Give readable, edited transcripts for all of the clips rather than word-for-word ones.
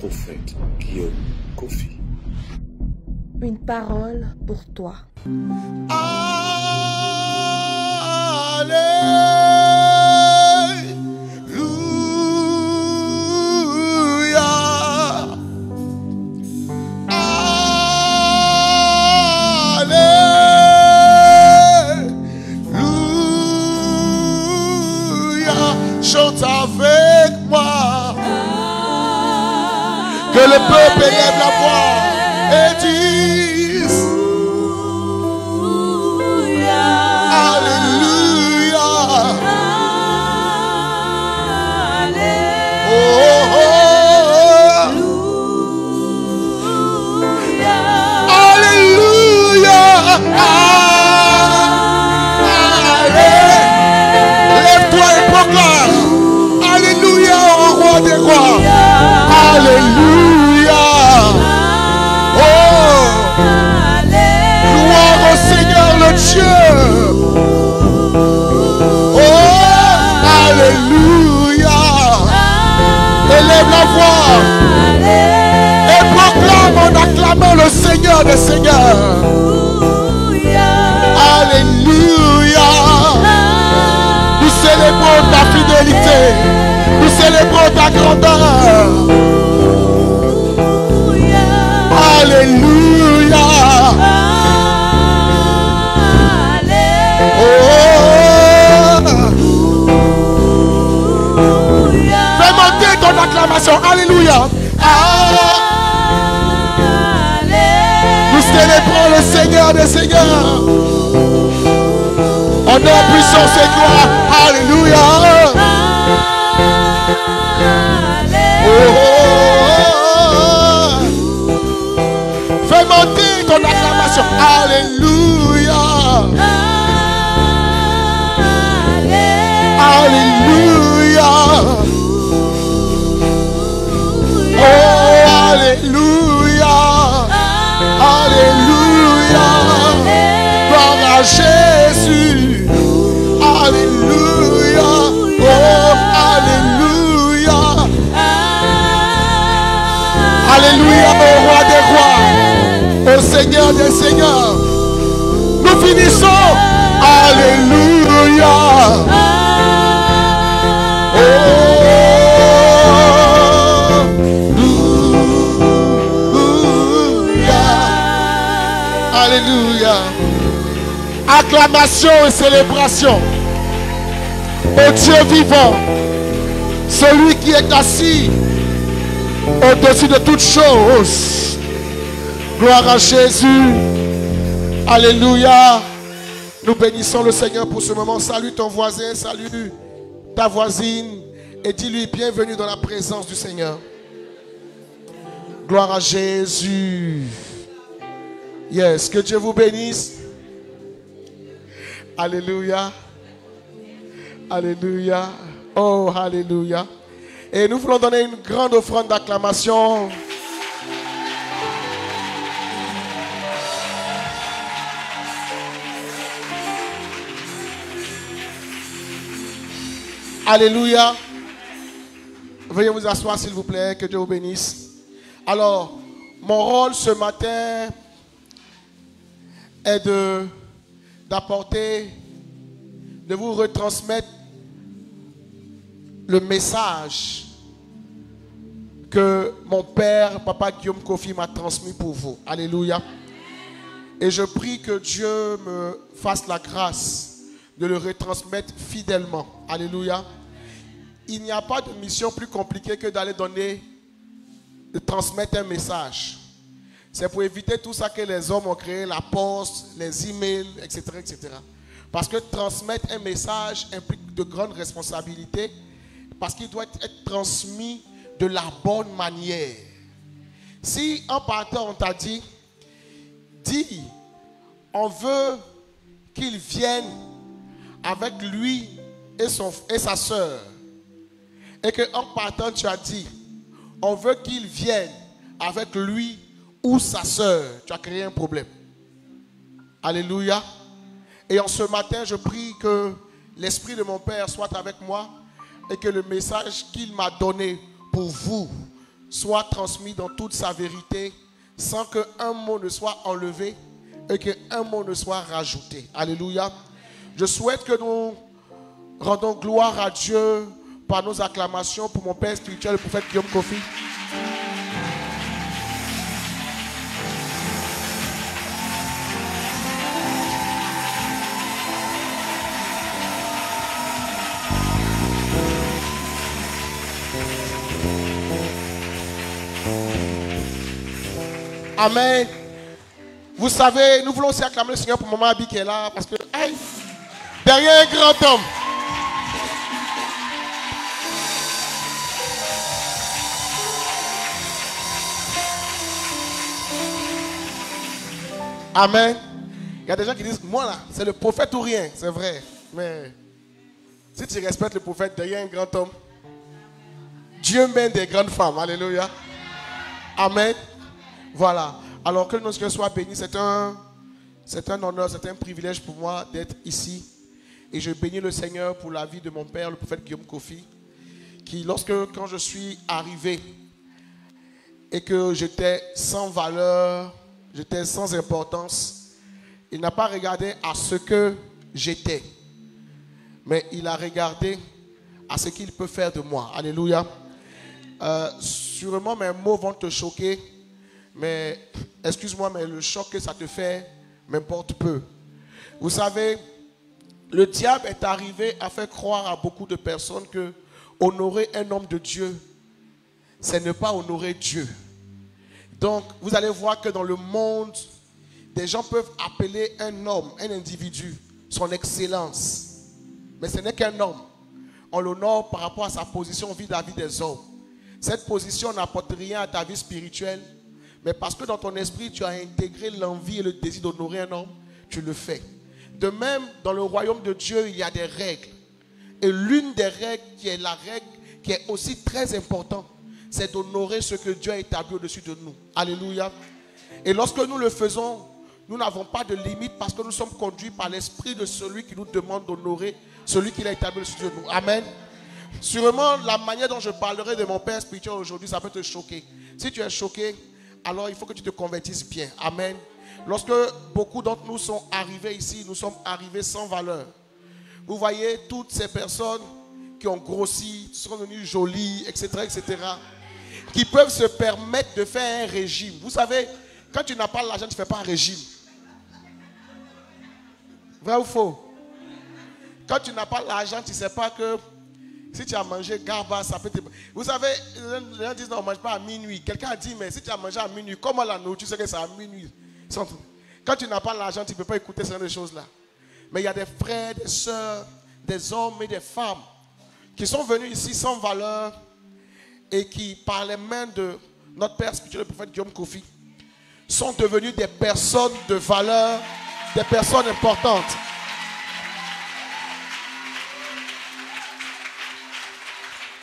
prophète Guillaume Kofi. Une parole pour toi. Chante avec moi. Que le peuple élève la voix et dise Alléluia. Oh, oh, oh. Alléluia. Lève-toi et proclame Alléluia au roi des rois. Alléluia. Oh, gloire au Seigneur le Dieu. Oh, alléluia. Élève la voix et proclame en acclamant le Seigneur des Seigneurs. Alléluia. Nous célébrons ta fidélité. Nous célébrons ta grandeur. Alléluia. Oh. Fais monter ton acclamation. Alléluia. Nous célébrons le Seigneur des Seigneurs. Honneur, puissance et gloire. Alléluia. Oh. Fais monter ton acclamation. Alléluia. Alléluia. Oh, alléluia. Alléluia. Gloire à Jésus. Alléluia. Oh, alléluia. Alléluia au roi des rois, au Seigneur des seigneurs. Nous finissons. Alléluia. Oh, alléluia. Acclamation et célébration au Dieu vivant, celui qui est assis au-dessus de toutes choses. Gloire à Jésus. Alléluia. Nous bénissons le Seigneur pour ce moment. Salue ton voisin, salue ta voisine et dis-lui bienvenue dans la présence du Seigneur. Gloire à Jésus. Yes, que Dieu vous bénisse. Alléluia. Alléluia. Oh, alléluia. Et nous voulons donner une grande offrande d'acclamation. Alléluia. Veuillez vous asseoir s'il vous plaît. Que Dieu vous bénisse. Alors, mon rôle ce matin est d'apporter, de vous retransmettre le message que mon père, Papa Guillaume Kofi, m'a transmis pour vous. Alléluia. Et je prie que Dieu me fasse la grâce de le retransmettre fidèlement. Alléluia. Il n'y a pas de mission plus compliquée que d'aller donner, de transmettre un message. C'est pour éviter tout ça que les hommes ont créé, la poste, les emails, etc., etc. Parce que transmettre un message implique de grandes responsabilités, parce qu'il doit être transmis de la bonne manière. Si en partant on t'a dit, on veut qu'il vienne avec lui et sa soeur, et qu'en partant tu as dit, on veut qu'il vienne avec lui ou sa soeur, tu as créé un problème. Alléluia. Et en ce matin, je prie que l'esprit de mon Père soit avec moi et que le message qu'il m'a donné pour vous soit transmis dans toute sa vérité, sans qu'un mot ne soit enlevé et qu'un mot ne soit rajouté. Alléluia. Je souhaite que nous rendons gloire à Dieu par nos acclamations pour mon Père spirituel, le prophète Guillaume Kofi. Amen. Vous savez, nous voulons aussi acclamer le Seigneur pour Maman Abi qui est là. Parce que, hey, derrière un grand homme. Amen. Il y a des gens qui disent, moi là, c'est le prophète ou rien. C'est vrai. Mais si tu respectes le prophète, derrière un grand homme, Dieu mène des grandes femmes. Alléluia. Amen. Voilà. Alors que notre Seigneur soit béni, c'est un honneur, c'est un privilège pour moi d'être ici. Et je bénis le Seigneur pour la vie de mon père, le prophète Guillaume Kofi, qui quand je suis arrivé et que j'étais sans valeur, j'étais sans importance, il n'a pas regardé à ce que j'étais, mais il a regardé à ce qu'il peut faire de moi. Alléluia. Sûrement mes mots vont te choquer, mais excuse-moi, mais le choc que ça te fait m'importe peu. Vous savez, le diable est arrivé à faire croire à beaucoup de personnes que honorer un homme de Dieu, c'est ne pas honorer Dieu. Donc, vous allez voir que dans le monde, des gens peuvent appeler un homme, un individu, son excellence. Mais ce n'est qu'un homme. On l'honore par rapport à sa position vis-à-vis des hommes. Cette position n'apporte rien à ta vie spirituelle, mais parce que dans ton esprit, tu as intégré l'envie et le désir d'honorer un homme, tu le fais. De même, dans le royaume de Dieu, il y a des règles. Et l'une des règles, qui est la règle qui est aussi très importante, c'est d'honorer ce que Dieu a établi au-dessus de nous. Alléluia. Et lorsque nous le faisons, nous n'avons pas de limite parce que nous sommes conduits par l'esprit de celui qui nous demande d'honorer celui qu'il a établi au-dessus de nous. Amen. Sûrement, la manière dont je parlerai de mon Père spirituel aujourd'hui, ça peut te choquer. Si tu es choqué, alors il faut que tu te convertisses bien. Amen. Lorsque beaucoup d'entre nous sont arrivés ici, nous sommes arrivés sans valeur. Vous voyez toutes ces personnes qui ont grossi, sont devenues jolies, etc., etc., qui peuvent se permettre de faire un régime. Vous savez, quand tu n'as pas l'argent, tu ne fais pas un régime. Vrai ou faux? Quand tu n'as pas l'argent, tu ne sais pas que si tu as mangé garba, ça peut te... Vous savez, les gens disent non, on ne mange pas à minuit. Quelqu'un a dit, mais si tu as mangé à minuit, comment la nourriture, tu sais que c'est à minuit. Quand tu n'as pas l'argent, tu ne peux pas écouter ces choses-là. Mais il y a des frères, des sœurs, des hommes et des femmes qui sont venus ici sans valeur et qui, par les mains de notre Père spirituel, le prophète Guillaume Kofi, sont devenus des personnes de valeur, des personnes importantes.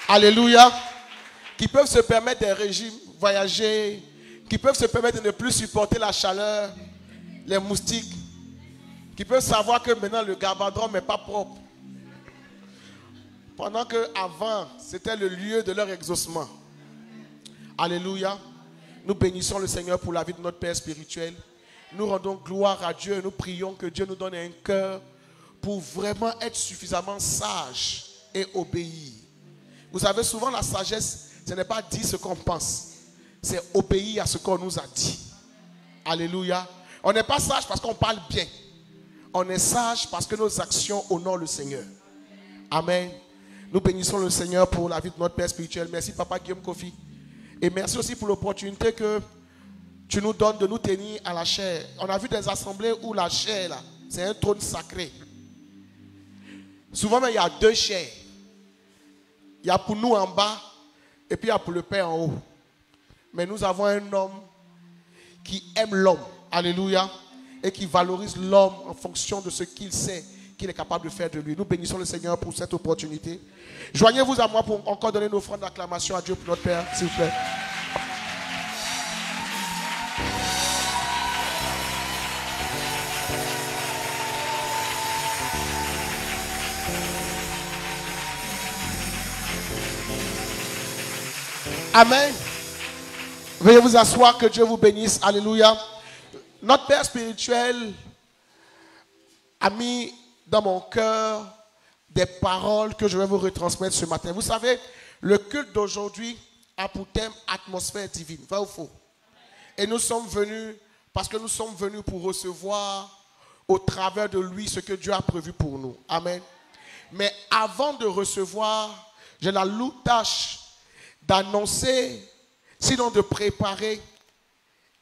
Alléluia. Qui peuvent se permettre des régimes, voyager, qui peuvent se permettre de ne plus supporter la chaleur, les moustiques, qui peuvent savoir que maintenant le garbadron n'est pas propre. Pendant qu'avant, c'était le lieu de leur exaucement. Alléluia. Nous bénissons le Seigneur pour la vie de notre Père spirituel. Nous rendons gloire à Dieu et nous prions que Dieu nous donne un cœur pour vraiment être suffisamment sage et obéir. Vous savez, souvent la sagesse, ce n'est pas dire ce qu'on pense. C'est obéir à ce qu'on nous a dit. Alléluia. On n'est pas sage parce qu'on parle bien. On est sage parce que nos actions honorent le Seigneur. Amen. Nous bénissons le Seigneur pour la vie de notre Père spirituel. Merci Papa Guillaume Kofi. Et merci aussi pour l'opportunité que tu nous donnes de nous tenir à la chair. On a vu des assemblées où la chair, là, c'est un trône sacré. Souvent, il y a deux chairs. Il y a pour nous en bas et puis il y a pour le Père en haut. Mais nous avons un homme qui aime l'homme. Alléluia. Et qui valorise l'homme en fonction de ce qu'il sait qu'il est capable de faire de lui. Nous bénissons le Seigneur pour cette opportunité. Joignez-vous à moi pour encore donner une offrande d'acclamation à Dieu pour notre Père, s'il vous plaît. Amen. Veuillez vous asseoir, que Dieu vous bénisse. Alléluia. Notre Père spirituel a mis dans mon cœur des paroles que je vais vous retransmettre ce matin. Vous savez, le culte d'aujourd'hui a pour thème atmosphère divine. Vrai ou faux? Et nous sommes venus, parce que nous sommes venus pour recevoir au travers de lui ce que Dieu a prévu pour nous. Amen. Mais avant de recevoir, j'ai la lourde tâche d'annoncer, sinon de préparer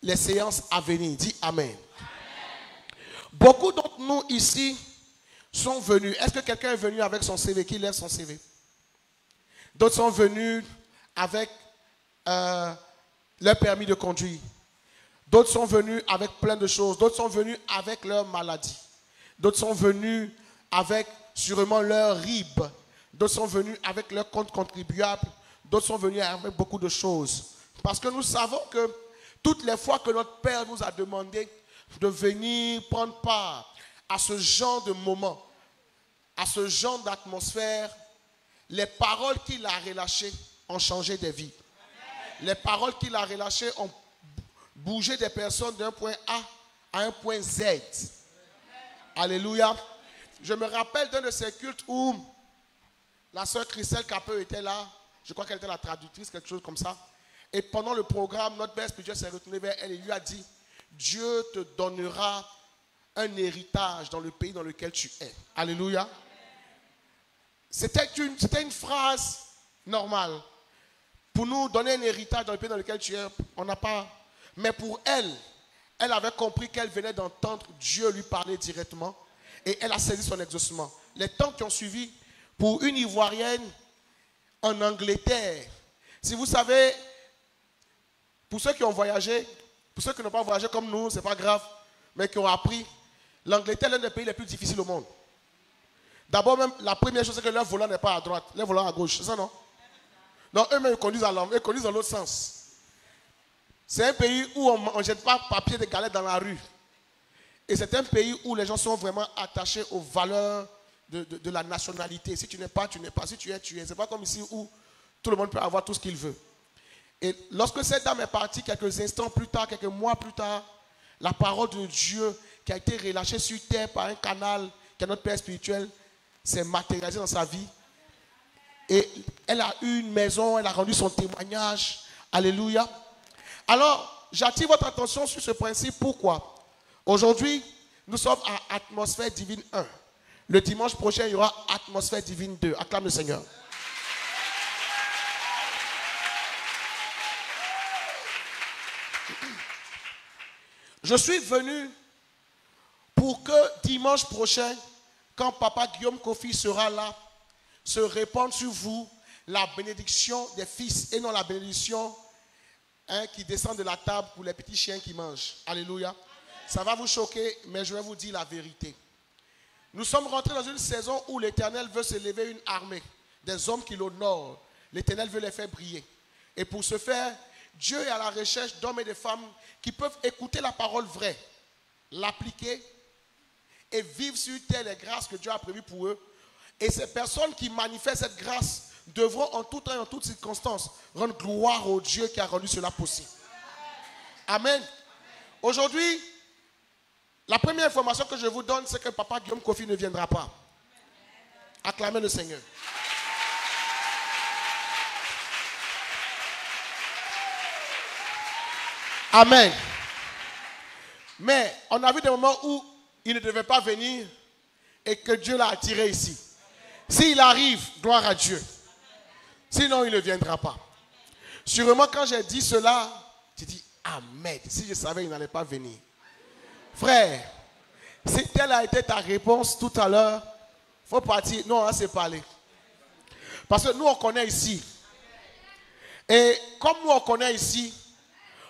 les séances à venir. Dis Amen. Beaucoup d'entre nous ici sont venus. Est-ce que quelqu'un est venu avec son CV? Qui lève son CV? D'autres sont venus avec leur permis de conduire. D'autres sont venus avec plein de choses. D'autres sont venus avec leur maladie. D'autres sont venus avec sûrement leur RIB. D'autres sont venus avec leur compte contribuable. D'autres sont venus avec beaucoup de choses. Parce que nous savons que toutes les fois que notre Père nous a demandé de venir prendre part à ce genre de moment, à ce genre d'atmosphère, les paroles qu'il a relâchées ont changé des vies. Les paroles qu'il a relâchées ont bougé des personnes d'un point A à un point Z. Alléluia. Je me rappelle d'un de ces cultes où la sœur Christelle Capeux était là. Je crois qu'elle était la traductrice, quelque chose comme ça. Et pendant le programme, notre Père spirituel s'est retourné vers elle et lui a dit: Dieu te donnera un héritage dans le pays dans lequel tu es. Alléluia. C'était une phrase normale. Pour nous donner un héritage dans le pays dans lequel tu es, on n'a pas. Mais pour elle, elle avait compris qu'elle venait d'entendre Dieu lui parler directement et elle a saisi son exaucement. Les temps qui ont suivi, pour une Ivoirienne en Angleterre, si vous savez, pour ceux qui ont voyagé, pour ceux qui n'ont pas voyagé comme nous, c'est pas grave, mais qui ont appris, l'Angleterre est l'un des pays les plus difficiles au monde. D'abord, même, la première chose, c'est que leur volant n'est pas à droite, leur volant à gauche, c'est ça, non? Non, eux-mêmes, ils conduisent à l'envers, ils conduisent dans l'autre sens. C'est un pays où on ne jette pas papier de galette dans la rue. Et c'est un pays où les gens sont vraiment attachés aux valeurs de la nationalité. Si tu n'es pas, tu n'es pas. Si tu es, tu es. Ce n'est pas comme ici où tout le monde peut avoir tout ce qu'il veut. Et lorsque cette dame est partie, quelques instants plus tard, quelques mois plus tard, la parole de Dieu qui a été relâchée sur terre par un canal qui est notre Père spirituel s'est matérialisée dans sa vie. Et elle a eu une maison, elle a rendu son témoignage. Alléluia. Alors, j'attire votre attention sur ce principe. Pourquoi? Aujourd'hui, nous sommes à Atmosphère Divine 1. Le dimanche prochain, il y aura Atmosphère Divine 2. Acclame le Seigneur. Je suis venu pour que dimanche prochain, quand Papa Guillaume Kofi sera là, se répande sur vous la bénédiction des fils et non la bénédiction qui descend de la table pour les petits chiens qui mangent. Alléluia. Ça va vous choquer, mais je vais vous dire la vérité. Nous sommes rentrés dans une saison où l'Éternel veut s'élever une armée, des hommes qui l'honorent. L'Éternel veut les faire briller. Et pour ce faire, Dieu est à la recherche d'hommes et de femmes qui peuvent écouter la parole vraie, l'appliquer et vivre sur terre les grâces que Dieu a prévues pour eux. Et ces personnes qui manifestent cette grâce devront en tout temps et en toutes circonstances rendre gloire au Dieu qui a rendu cela possible. Amen. Aujourd'hui, la première information que je vous donne, c'est que Papa Guillaume Kofi ne viendra pas. Acclamez le Seigneur. Amen. Mais on a vu des moments où il ne devait pas venir et que Dieu l'a attiré ici. S'il arrive, gloire à Dieu. Sinon, il ne viendra pas. Sûrement, quand j'ai dit cela, j'ai dit, Amen. Si je savais, il n'allait pas venir. Frère, si telle a été ta réponse tout à l'heure, il faut partir. Non, on s'est parlé. Parce que nous, on connaît ici. Et comme nous, on connaît ici,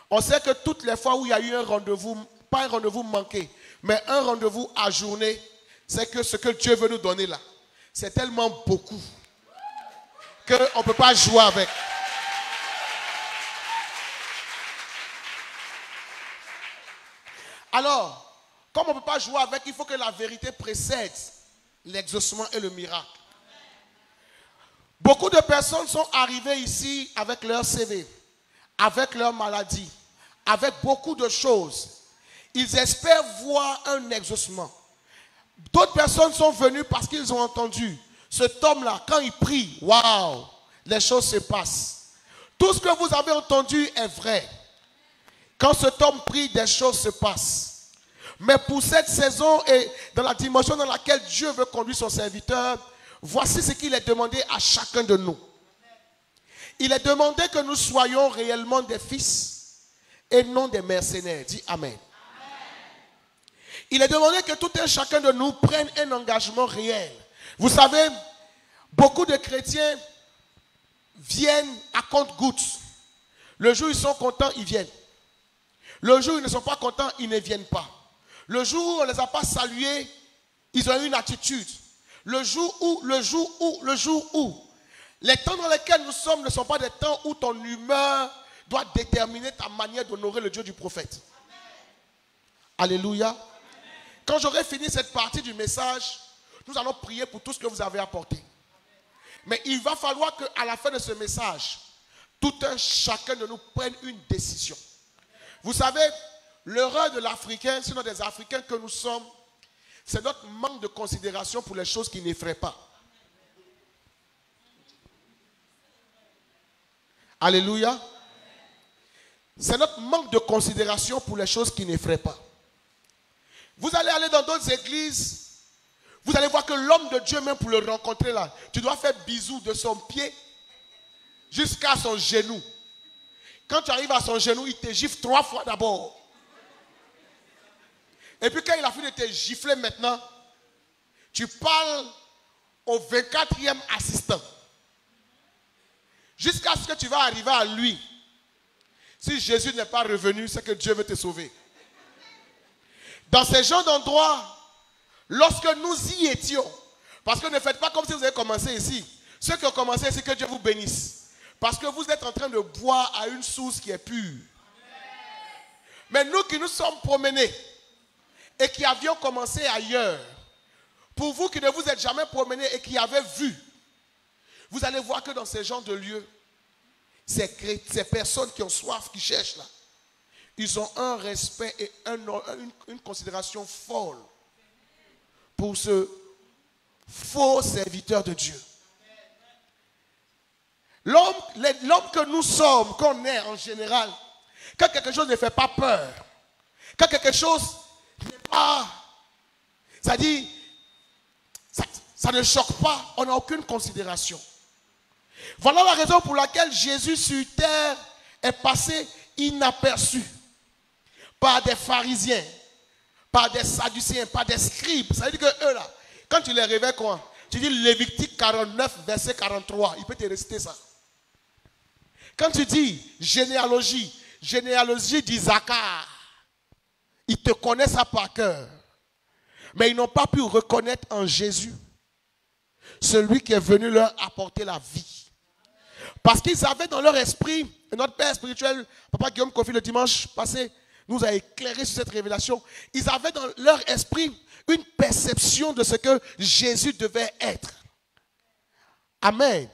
on sait que toutes les fois où il y a eu un rendez-vous, pas un rendez-vous manqué, mais un rendez-vous ajourné, c'est que ce que Dieu veut nous donner là, c'est tellement beaucoup qu'on ne peut pas jouer avec. Alors, comme on ne peut pas jouer avec, il faut que la vérité précède l'exaucement et le miracle. Beaucoup de personnes sont arrivées ici avec leur CV, avec leur maladie, avec beaucoup de choses. Ils espèrent voir un exaucement. D'autres personnes sont venues parce qu'ils ont entendu cet homme-là, quand il prie, waouh, les choses se passent. Tout ce que vous avez entendu est vrai. Quand cet homme prie, des choses se passent. Mais pour cette saison et dans la dimension dans laquelle Dieu veut conduire son serviteur, voici ce qu'il est demandé à chacun de nous. Il est demandé que nous soyons réellement des fils et non des mercenaires. Dis Amen. Il est demandé que tout un chacun de nous prenne un engagement réel. Vous savez, beaucoup de chrétiens viennent à compte-gouttes. Le jour où ils sont contents, ils viennent. Le jour où ils ne sont pas contents, ils ne viennent pas. Le jour où on ne les a pas salués, ils ont une attitude. Le jour où. Les temps dans lesquels nous sommes ne sont pas des temps où ton humeur doit déterminer ta manière d'honorer le Dieu du prophète. Alléluia. Quand j'aurai fini cette partie du message, nous allons prier pour tout ce que vous avez apporté. Mais il va falloir qu'à la fin de ce message, tout un chacun de nous prenne une décision. Vous savez, l'erreur de l'Africain, sinon des Africains que nous sommes, c'est notre manque de considération pour les choses qui n'effraient pas. Alléluia. C'est notre manque de considération pour les choses qui n'effraient pas. Vous allez aller dans d'autres églises, vous allez voir que l'homme de Dieu, même pour le rencontrer là, tu dois faire bisous de son pied jusqu'à son genou. Quand tu arrives à son genou, il te gifle 3 fois d'abord. Et puis quand il a fini de te gifler maintenant, tu parles au 24e assistant. Jusqu'à ce que tu vas arriver à lui. Si Jésus n'est pas revenu, c'est que Dieu veut te sauver. Dans ces genres d'endroits, lorsque nous y étions, parce que ne faites pas comme si vous avez commencé ici. Ceux qui ont commencé ici, que Dieu vous bénisse. Parce que vous êtes en train de boire à une source qui est pure. Mais nous qui nous sommes promenés et qui avions commencé ailleurs, pour vous qui ne vous êtes jamais promenés et qui avez vu, vous allez voir que dans ces genres de lieux, ces personnes qui ont soif, qui cherchent là, ils ont un respect et une considération folle pour ce faux serviteur de Dieu. L'homme que nous sommes, qu'on est en général, quand quelque chose ne fait pas peur, quand quelque chose n'est pas, c'est-à-dire, ça ne choque pas, on n'a aucune considération. Voilà la raison pour laquelle Jésus sur terre est passé inaperçu par des pharisiens, par des sadducéens, par des scribes. Ça veut dire que eux là, quand tu les réveilles quoi, tu dis Lévitique 49, verset 43, il peut te réciter ça. Quand tu dis généalogie d'Isaac, ils te connaissent ça par cœur. Mais ils n'ont pas pu reconnaître en Jésus celui qui est venu leur apporter la vie. Parce qu'ils avaient dans leur esprit, et notre père spirituel, Papa Guillaume Kofi le dimanche passé, nous a éclairé sur cette révélation. Ils avaient dans leur esprit une perception de ce que Jésus devait être. Amen.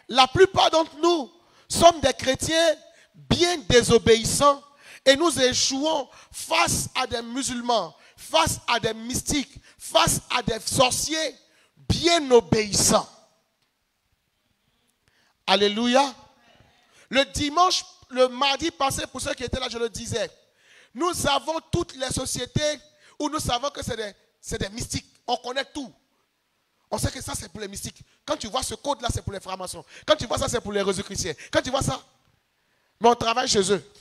La plupart d'entre nous sommes des chrétiens bien désobéissants et nous échouons face à des musulmans, face à des mystiques, face à des sorciers bien obéissants. Alléluia. Le mardi passé, pour ceux qui étaient là, je le disais, nous avons toutes les sociétés où nous savons que c'est des mystiques. On connaît tout. On sait que ça, c'est pour les mystiques. Quand tu vois ce code-là, c'est pour les francs-maçons. Quand tu vois ça, c'est pour les Rosicruciens. Quand tu vois ça, mais on travaille chez eux.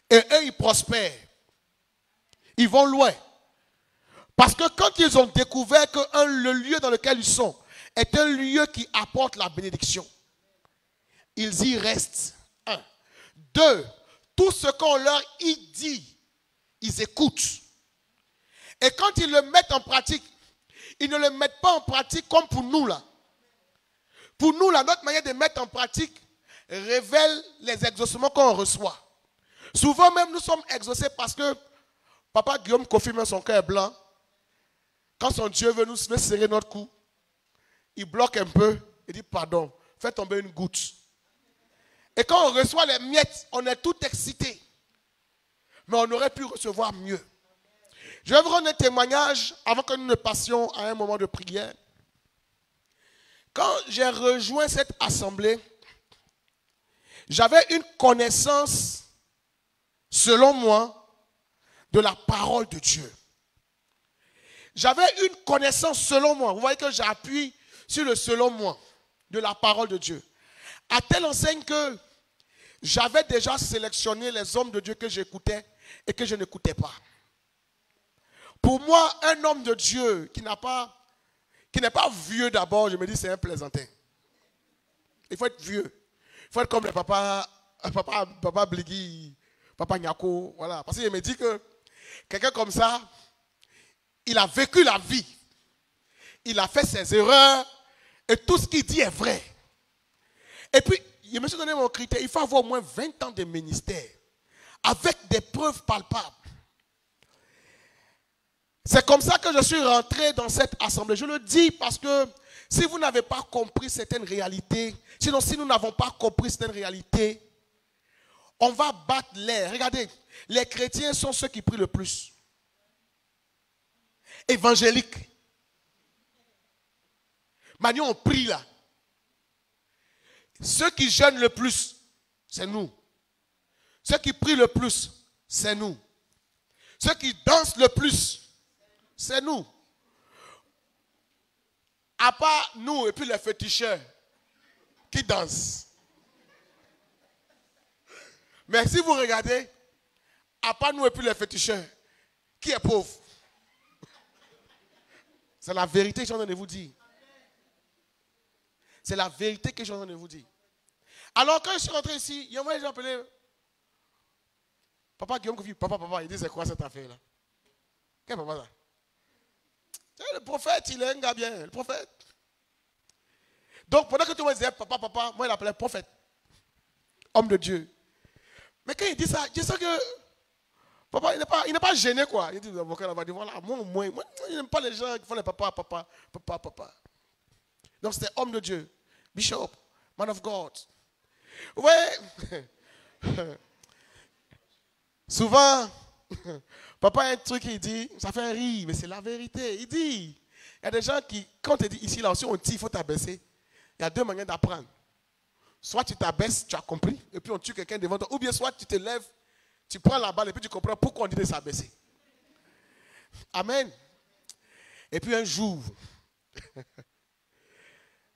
Et eux, ils prospèrent. Ils vont loin. Parce que quand ils ont découvert que le lieu dans lequel ils sont est un lieu qui apporte la bénédiction, ils y restent. 1. 2. Tout ce qu'on leur y dit, ils écoutent. Et quand ils le mettent en pratique, ils ne le mettent pas en pratique comme pour nous là. Pour nous là, notre manière de mettre en pratique révèle les exaucements qu'on reçoit. Souvent même nous sommes exaucés parce que Papa Guillaume Kofi met son cœur blanc. Quand son Dieu veut nous serrer notre cou, il bloque un peu et dit pardon, fais tomber une goutte. Et quand on reçoit les miettes, on est tout excité. Mais on aurait pu recevoir mieux. Je vais vous rendre un témoignage avant que nous ne passions à un moment de prière. Quand j'ai rejoint cette assemblée, j'avais une connaissance, selon moi, de la parole de Dieu. J'avais une connaissance, selon moi. Vous voyez que j'appuie sur le selon moi, de la parole de Dieu. À telle enseigne que j'avais déjà sélectionné les hommes de Dieu que j'écoutais et que je n'écoutais pas. Pour moi, un homme de Dieu qui n'est pas vieux d'abord, je me dis c'est un plaisantin. Il faut être vieux. Il faut être comme le papa Bligui, papa Nyako, voilà. Parce qu'il me dit que quelqu'un comme ça, il a vécu la vie. Il a fait ses erreurs et tout ce qu'il dit est vrai. Et puis, je me suis donné mon critère, il faut avoir au moins 20 ans de ministère avec des preuves palpables. C'est comme ça que je suis rentré dans cette assemblée. Je le dis parce que si vous n'avez pas compris certaines réalités, sinon si nous n'avons pas compris certaines réalités, on va battre l'air. Regardez, les chrétiens sont ceux qui prient le plus. Évangéliques. Maintenant on prie là. Ceux qui jeûnent le plus, c'est nous. Ceux qui prient le plus, c'est nous. Ceux qui dansent le plus, c'est nous. À part nous et puis les féticheurs qui dansent. Mais si vous regardez, à part nous et puis les féticheurs, qui est pauvre? C'est la vérité que je suis en train de vous dire. C'est la vérité que je suis en train de vous dire. Alors quand je suis rentré ici, il y a un moment j'ai appelé Papa Guillaume Kofi, papa, il dit c'est quoi cette affaire là? Quel papa ça? Le prophète, il est un gars bien, le prophète. Donc pendant que tout le monde disait papa, moi il appelait prophète, homme de Dieu. Mais quand il dit ça, je sais que papa, il n'est pas gêné quoi. Il dit l'avocat va dire voilà, moi, il n'aime pas les gens qui font les papa. Donc c'était homme de Dieu, bishop, man of God. Ouais. Souvent, papa a un truc qu'il dit, ça fait rire, mais c'est la vérité. Il dit, il y a des gens qui, quand on te dit ici, là aussi, on dit, il faut t'abaisser. Il y a deux manières d'apprendre. Soit tu t'abaisses, tu as compris, et puis on tue quelqu'un devant toi, ou bien soit tu te lèves, tu prends la balle, et puis tu comprends pourquoi on dit de s'abaisser. Amen. Et puis un jour,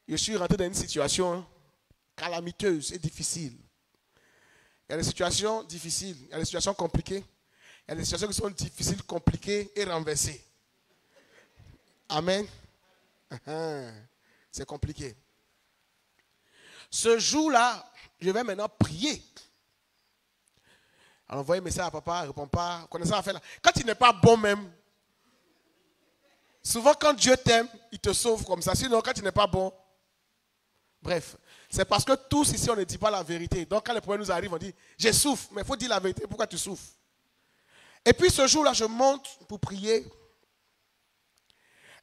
je suis rentré dans une situation calamiteuse et difficile. Il y a des situations difficiles, il y a des situations compliquées, il y a des situations qui sont difficiles, compliquées et renversées. Amen. C'est compliqué. Ce jour-là, je vais maintenant prier. Alors, envoyer un message à papa, il ne répond pas. Connaissant l'affaire là. Quand il n'est pas bon même, souvent quand Dieu t'aime, il te sauve comme ça. Sinon, quand il n'est pas bon, bref. C'est parce que tous ici, on ne dit pas la vérité. Donc, quand les problèmes nous arrivent, on dit, je souffre. Mais il faut dire la vérité. Pourquoi tu souffres? Et puis, ce jour-là, je monte pour prier.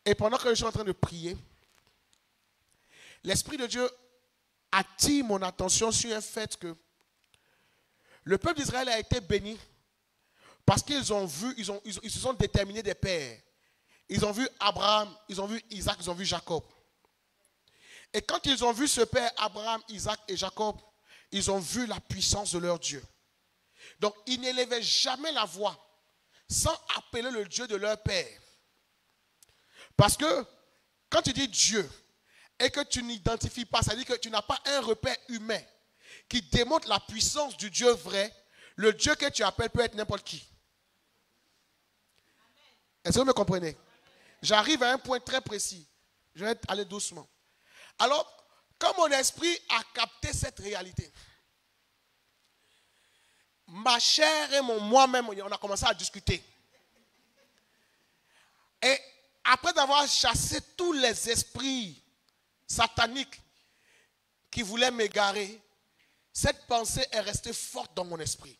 Et pendant que je suis en train de prier, l'Esprit de Dieu attire mon attention sur un fait que le peuple d'Israël a été béni parce qu'ils ont vu, ils se sont déterminés des pères. Ils ont vu Abraham, ils ont vu Isaac, ils ont vu Jacob. Et quand ils ont vu ce père Abraham, Isaac et Jacob, ils ont vu la puissance de leur Dieu. Donc, ils n'élevaient jamais la voix sans appeler le Dieu de leur père. Parce que quand tu dis Dieu et que tu n'identifies pas, ça veut dire que tu n'as pas un repère humain qui démontre la puissance du Dieu vrai, le Dieu que tu appelles peut être n'importe qui. Est-ce que vous me comprenez? J'arrive à un point très précis. Je vais aller doucement. Alors, quand mon esprit a capté cette réalité, ma chair et moi-même, on a commencé à discuter. Et après avoir chassé tous les esprits sataniques qui voulaient m'égarer, cette pensée est restée forte dans mon esprit.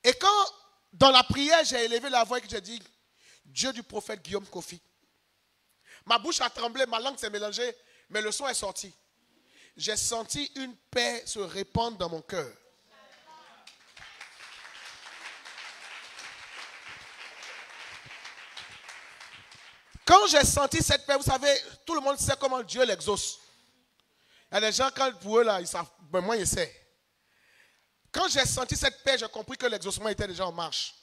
Et quand, dans la prière, j'ai élevé la voix et que j'ai dit, Dieu du prophète Guillaume Kofi, ma bouche a tremblé, ma langue s'est mélangée, mais le son est sorti. j'ai senti une paix se répandre dans mon cœur. Quand j'ai senti cette paix, vous savez, tout le monde sait comment Dieu l'exauce. Il y a des gens, quand pour eux, là, ils savent, ben moi, je sais. Quand j'ai senti cette paix, j'ai compris que l'exaucement était déjà en marche.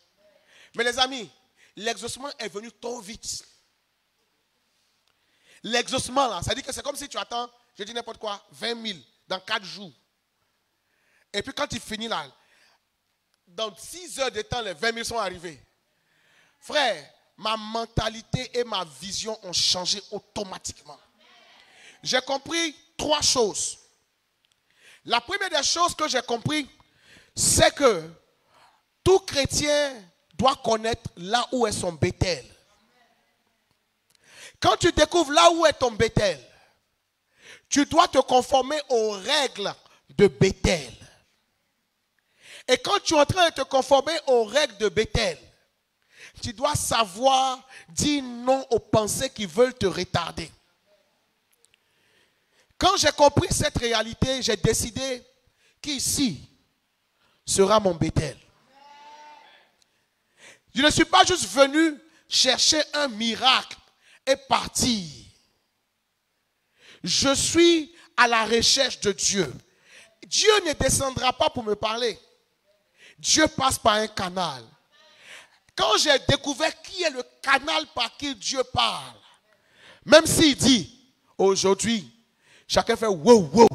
Mais les amis, l'exaucement est venu trop vite. L'exaucement, là, ça dit que c'est comme si tu attends, je dis n'importe quoi, 20 000 dans 4 jours. Et puis quand il finit là, dans 6 heures de temps, les 20 000 sont arrivés. Frère, ma mentalité et ma vision ont changé automatiquement. J'ai compris 3 choses. La première des choses que j'ai compris, c'est que tout chrétien doit connaître là où est son Bethel. Quand tu découvres là où est ton Bethel, tu dois te conformer aux règles de Bethel. Et quand tu es en train de te conformer aux règles de Bethel, tu dois savoir dire non aux pensées qui veulent te retarder. Quand j'ai compris cette réalité, j'ai décidé qu'ici sera mon Bethel. Je ne suis pas juste venu chercher un miracle et partir. Je suis à la recherche de Dieu. Dieu ne descendra pas pour me parler. Dieu passe par un canal. Quand j'ai découvert qui est le canal par qui Dieu parle, même s'il dit, aujourd'hui, chacun fait wow, wow.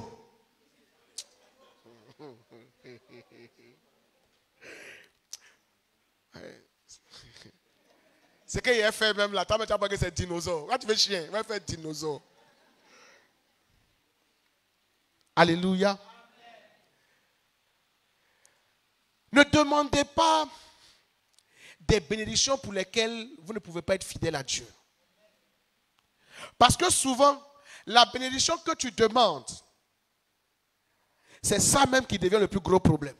C'est qu'il a fait même là, tu n'as pas que c'est dinosaure. Quand tu fais chien, il va faire dinosaure. Alléluia. Ne demandez pas des bénédictions pour lesquelles vous ne pouvez pas être fidèle à Dieu. Parce que souvent, la bénédiction que tu demandes, c'est ça même qui devient le plus gros problème.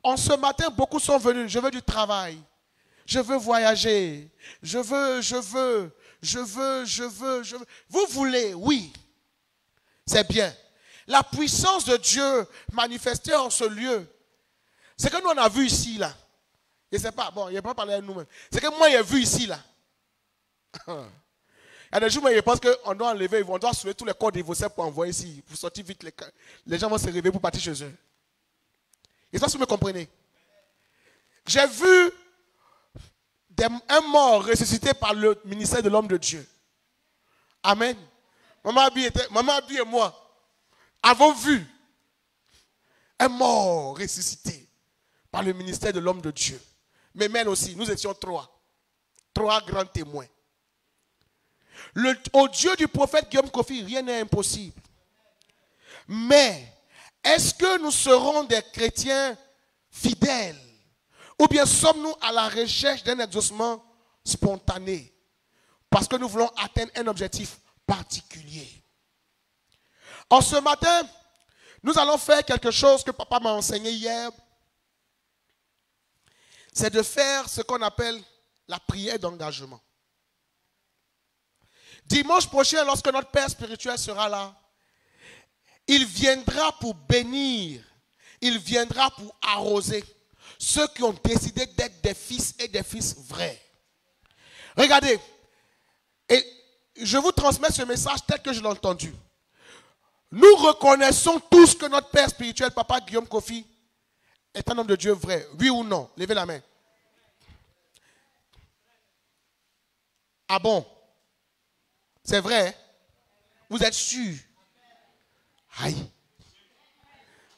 En ce matin, beaucoup sont venus, je veux du travail, je veux voyager, je veux. Vous voulez, oui, c'est bien. La puissance de Dieu manifestée en ce lieu, c'est que nous on a vu ici là. Je ne sais pas, bon, il n'a pas parlé à nous-mêmes. C'est que moi j'ai vu ici là. Il y a des jours où je pense qu'on doit enlever, on doit soulever tous les corps divorcés pour envoyer ici, pour sortir vite. Les gens vont se réveiller pour partir chez eux. Et ça, si vous me comprenez. J'ai vu un mort ressuscité par le ministère de l'homme de Dieu. Amen. Maman Abi et moi avons vu un mort ressuscité par le ministère de l'homme de Dieu. Mais Mel aussi, nous étions 3 grands témoins. Au Dieu du prophète Guillaume Kofi, rien n'est impossible. Mais, est-ce que nous serons des chrétiens fidèles? Ou bien sommes-nous à la recherche d'un exaucement spontané? Parce que nous voulons atteindre un objectif particulier. En ce matin, nous allons faire quelque chose que papa m'a enseigné hier. C'est de faire ce qu'on appelle la prière d'engagement. Dimanche prochain, lorsque notre Père spirituel sera là, il viendra pour bénir, il viendra pour arroser ceux qui ont décidé d'être des fils et des fils vrais. Regardez, et je vous transmets ce message tel que je l'ai entendu. Nous reconnaissons tous que notre Père spirituel, Papa Guillaume Kofi, est un homme de Dieu vrai. Oui ou non? Levez la main. Ah bon? C'est vrai? Vous êtes sûr? Aïe.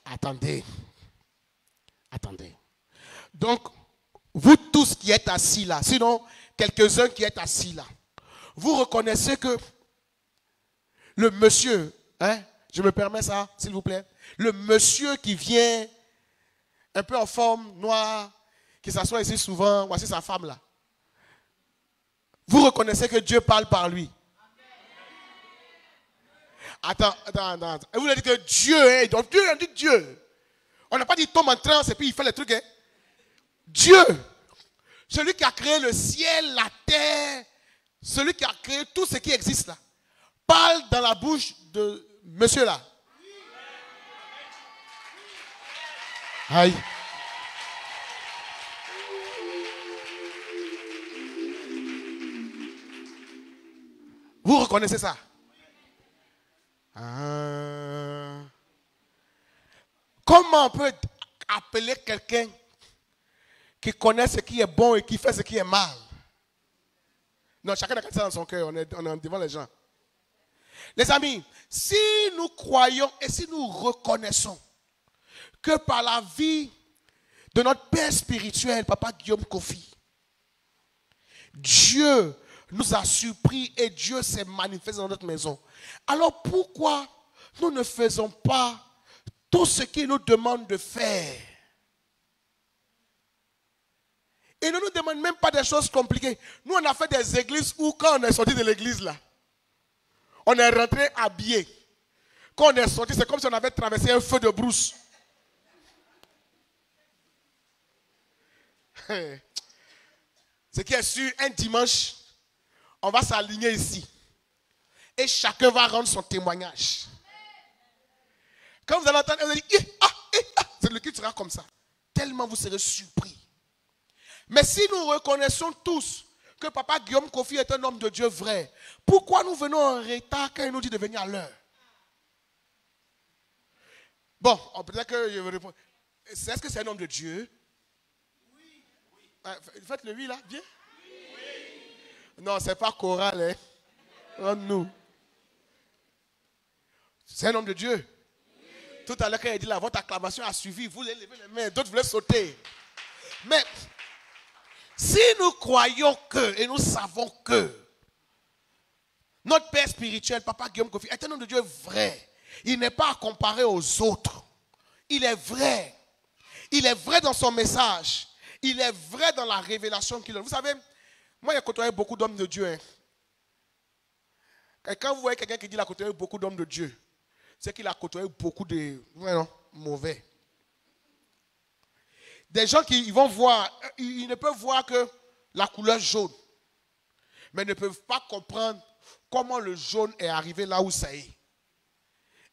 Attendez. Donc, vous tous qui êtes assis là, sinon quelques-uns qui êtes assis là, vous reconnaissez que le monsieur, je me permets ça, s'il vous plaît, le monsieur qui vient un peu en forme, noire, qui s'assoit ici souvent, voici sa femme là. Vous reconnaissez que Dieu parle par lui. Attends. Et vous dites que Dieu, donc Dieu, on dit Dieu. On n'a pas dit tombe en transe et puis il fait les trucs. Dieu, celui qui a créé le ciel, la terre, celui qui a créé tout ce qui existe là, parle dans la bouche de monsieur là. Aïe. Vous reconnaissez ça? Comment on peut appeler quelqu'un qui connaît ce qui est bon et qui fait ce qui est mal? Non, chacun a ça dans son cœur, on est devant les gens. Les amis, si nous croyons et si nous reconnaissons que par la vie de notre Père spirituel, Papa Guillaume Kofi, Dieu nous a surpris et Dieu s'est manifesté dans notre maison. Alors pourquoi nous ne faisons pas tout ce qu'il nous demande de faire? Il ne nous demande même pas des choses compliquées. Nous, on a fait des églises où quand on est sorti de l'église là, on est rentré habillé. Quand on est sorti, c'est comme si on avait traversé un feu de brousse. Ce qui est sûr, un dimanche, on va s'aligner ici. Et chacun va rendre son témoignage. Quand vous allez entendre, vous allez dire, c'est le culte sera comme ça. Tellement vous serez surpris. Mais si nous reconnaissons tous que Papa Guillaume Kofi est un homme de Dieu vrai, pourquoi nous venons en retard quand il nous dit de venir à l'heure? Bon, peut-être que je vais répondre. Est-ce que c'est un homme de Dieu? Oui. Faites-le oui là, bien. Oui. Non, c'est pas choral, hein. Nous. C'est un homme de Dieu. Oui. Tout à l'heure, quand il dit là, votre acclamation a suivi, vous voulez lever les mains, d'autres voulaient sauter. Mais si nous croyons que, et nous savons que, notre Père spirituel, Papa Guillaume Kofi, est un homme de Dieu vrai. Il n'est pas à comparer aux autres. Il est vrai. Il est vrai dans son message. Il est vrai dans la révélation qu'il a. Vous savez, moi j'ai côtoyé beaucoup d'hommes de Dieu. Hein. Et quand vous voyez quelqu'un qui dit qu'il a côtoyé beaucoup d'hommes de Dieu, c'est qu'il a côtoyé beaucoup de mauvais. Des gens qui vont voir, ils ne peuvent voir que la couleur jaune, mais ne peuvent pas comprendre comment le jaune est arrivé là où ça est.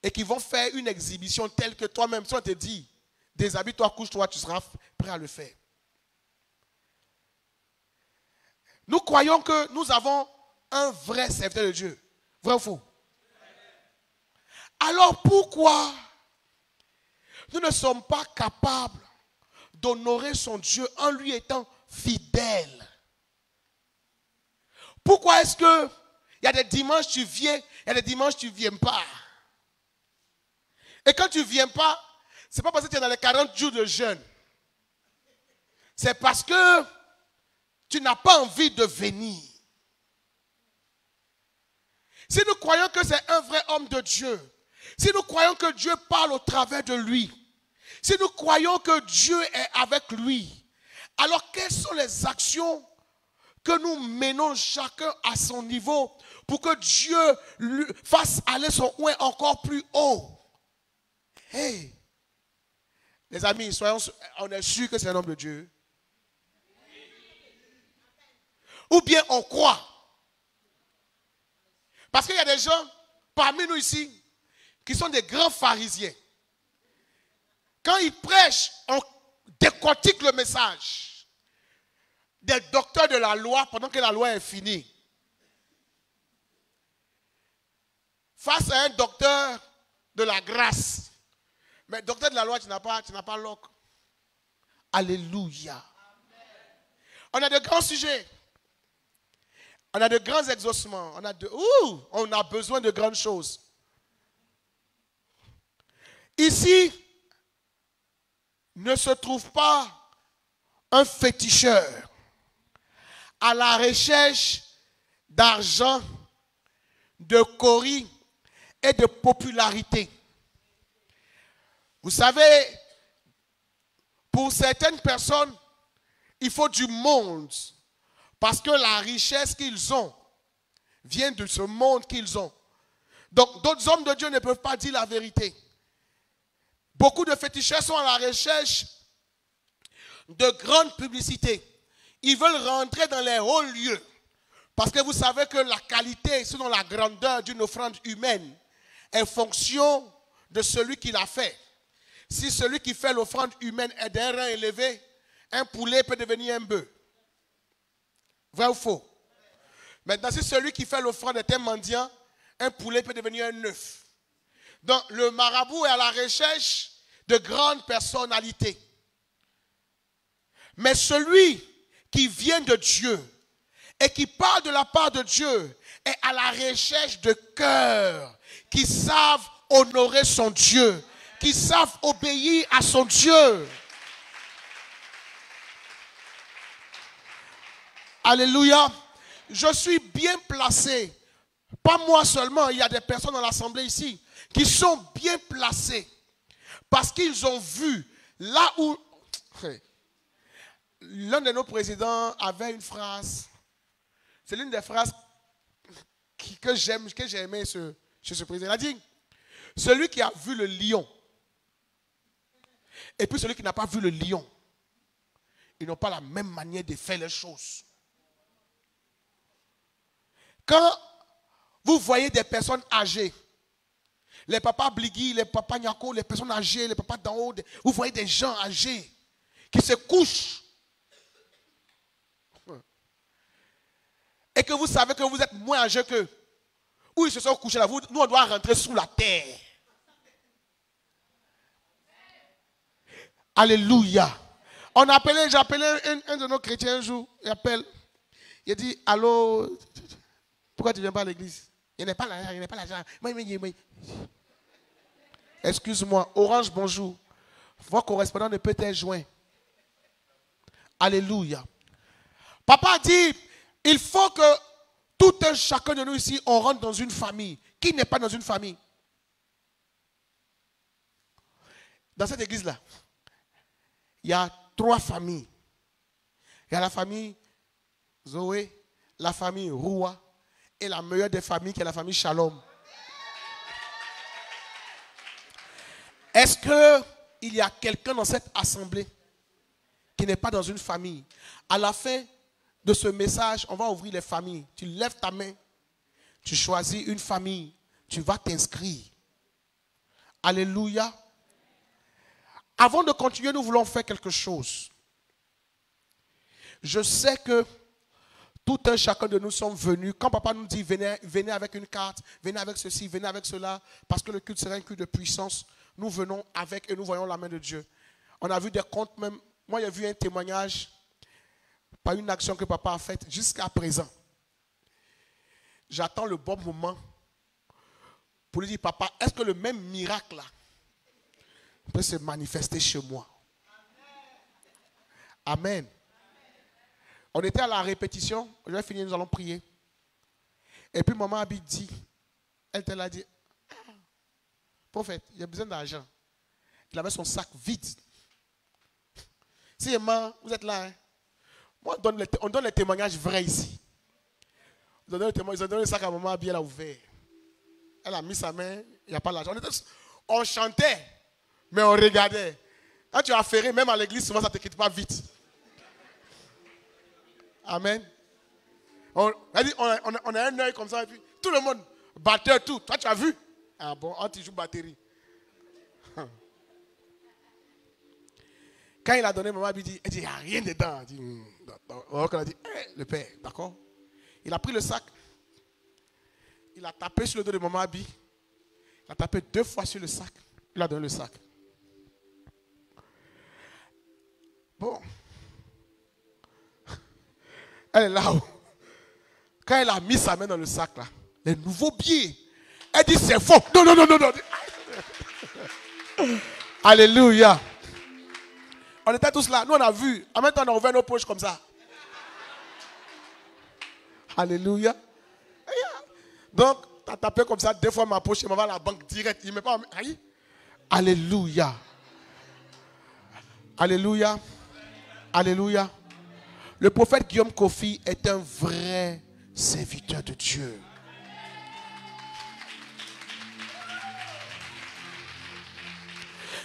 Et qui vont faire une exhibition telle que toi-même, si on te dit, déshabille-toi, couche-toi, tu seras prêt à le faire. Nous croyons que nous avons un vrai serviteur de Dieu. Vrai ou faux? Alors pourquoi nous ne sommes pas capables d'honorer son Dieu en lui étant fidèle? Pourquoi est-ce que il y a des dimanches tu viens, il y a des dimanches tu ne viens pas? Et quand tu ne viens pas, ce n'est pas parce que tu es dans les 40 jours de jeûne. C'est parce que tu n'as pas envie de venir. Si nous croyons que c'est un vrai homme de Dieu, si nous croyons que Dieu parle au travers de lui, si nous croyons que Dieu est avec lui, alors quelles sont les actions que nous menons chacun à son niveau pour que Dieu lui fasse aller son oin encore plus haut? Hey, les amis, on est sûr que c'est un homme de Dieu. Ou bien on croit. Parce qu'il y a des gens parmi nous ici qui sont des grands pharisiens. Quand ils prêchent, on décortique le message. Des docteurs de la loi pendant que la loi est finie. Face à un docteur de la grâce. Mais docteur de la loi, tu n'as pas l'oc. Alléluia. On a de grands sujets. On a de grands exaucements. On a besoin de grandes choses. Ici, ne se trouve pas un féticheur à la recherche d'argent, de coris et de popularité. Vous savez, pour certaines personnes, il faut du monde. Parce que la richesse qu'ils ont vient de ce monde qu'ils ont. Donc, d'autres hommes de Dieu ne peuvent pas dire la vérité. Beaucoup de féticheurs sont à la recherche de grandes publicités. Ils veulent rentrer dans les hauts lieux Parce que vous savez que la qualité, selon la grandeur d'une offrande humaine, est fonction de celui qui l'a fait. Si celui qui fait l'offrande humaine est d'un rang élevé, un poulet peut devenir un bœuf. Vrai ou faux? Maintenant, si celui qui fait l'offrande est un mendiant, un poulet peut devenir un œuf. Donc, le marabout est à la recherche de grandes personnalités. Mais celui qui vient de Dieu et qui parle de la part de Dieu est à la recherche de cœurs qui savent honorer son Dieu, qui savent obéir à son Dieu. Alléluia. Je suis bien placé. Pas moi seulement, il y a des personnes dans l'assemblée ici qui sont bien placées parce qu'ils ont vu là où... L'un de nos présidents avait une phrase. C'est l'une des phrases que j'ai aimé chez ce président. Il a dit, celui qui a vu le lion et puis celui qui n'a pas vu le lion, ils n'ont pas la même manière de faire les choses. Quand vous voyez des personnes âgées, les papas Bligui, les papas Nyako, les personnes âgées, les papas d'en haut, vous voyez des gens âgés qui se couchent et que vous savez que vous êtes moins âgés qu'eux, où ils se sont couchés là, nous on doit rentrer sous la terre. Alléluia. J'ai appelé un de nos chrétiens un jour, il dit, allô, pourquoi tu ne viens pas à l'église? Il n'y a pas l'argent, Excuse-moi, Orange, bonjour. Votre correspondant ne peut être joint. Alléluia. Papa dit, il faut que tout un chacun de nous ici, on rentre dans une famille. Qui n'est pas dans une famille? Dans cette église-là, il y a 3 familles. Il y a la famille Zoé, la famille Roua et la meilleure des familles qui est la famille Shalom. Est-ce qu'il y a quelqu'un dans cette assemblée qui n'est pas dans une famille? À la fin de ce message, on va ouvrir les familles. Tu lèves ta main, tu choisis une famille, tu vas t'inscrire. Alléluia. Avant de continuer, nous voulons faire quelque chose. Je sais que tout un chacun de nous sommes venus. Quand papa nous dit venez avec une carte, venez avec ceci, venez avec cela, parce que le culte sera un culte de puissance, nous venons avec et nous voyons la main de Dieu. On a vu des comptes même. Moi, j'ai vu un témoignage par une action que papa a faite jusqu'à présent. J'attends le bon moment pour lui dire, papa, est-ce que le même miracle là peut se manifester chez moi? Amen. On était à la répétition, je vais finir, nous allons prier. Et puis maman Abi dit, elle te l'a dit, prophète, il y a besoin d'argent. Il avait son sac vide. Si maman, vous êtes là, hein? Moi, on donne les témoignages vrais ici. Ils ont donné le sac à maman Abi, elle a ouvert. Elle a mis sa main, il n'y a pas l'argent. On chantait, mais on regardait. Quand tu as affairé, même à l'église, souvent ça ne te quitte pas vite. Amen. On a un œil comme ça, et puis tout le monde, batteur, tout. Toi, tu as vu? Ah bon, tu joues batterie. Quand il a donné, maman lui dit, elle dit, il n'y a rien dedans. Elle dit, on a dit, le père, d'accord. Il a pris le sac, il a tapé sur le dos de maman Abi, il a tapé 2 fois sur le sac, il a donné le sac. Bon. Elle est là-haut. Quand elle a mis sa main dans le sac, là, les nouveaux billets, elle dit c'est faux. Non, non, non, non, non. Alléluia. On était tous là. Nous, on a vu. En même temps, on a ouvert nos poches comme ça. Alléluia. Donc, tu as tapé comme ça 2 fois ma poche et m'en va à la banque direct. Il ne met pas. Aïe. Alléluia. Alléluia. Alléluia. Le prophète Guillaume Kofi est un vrai serviteur de Dieu.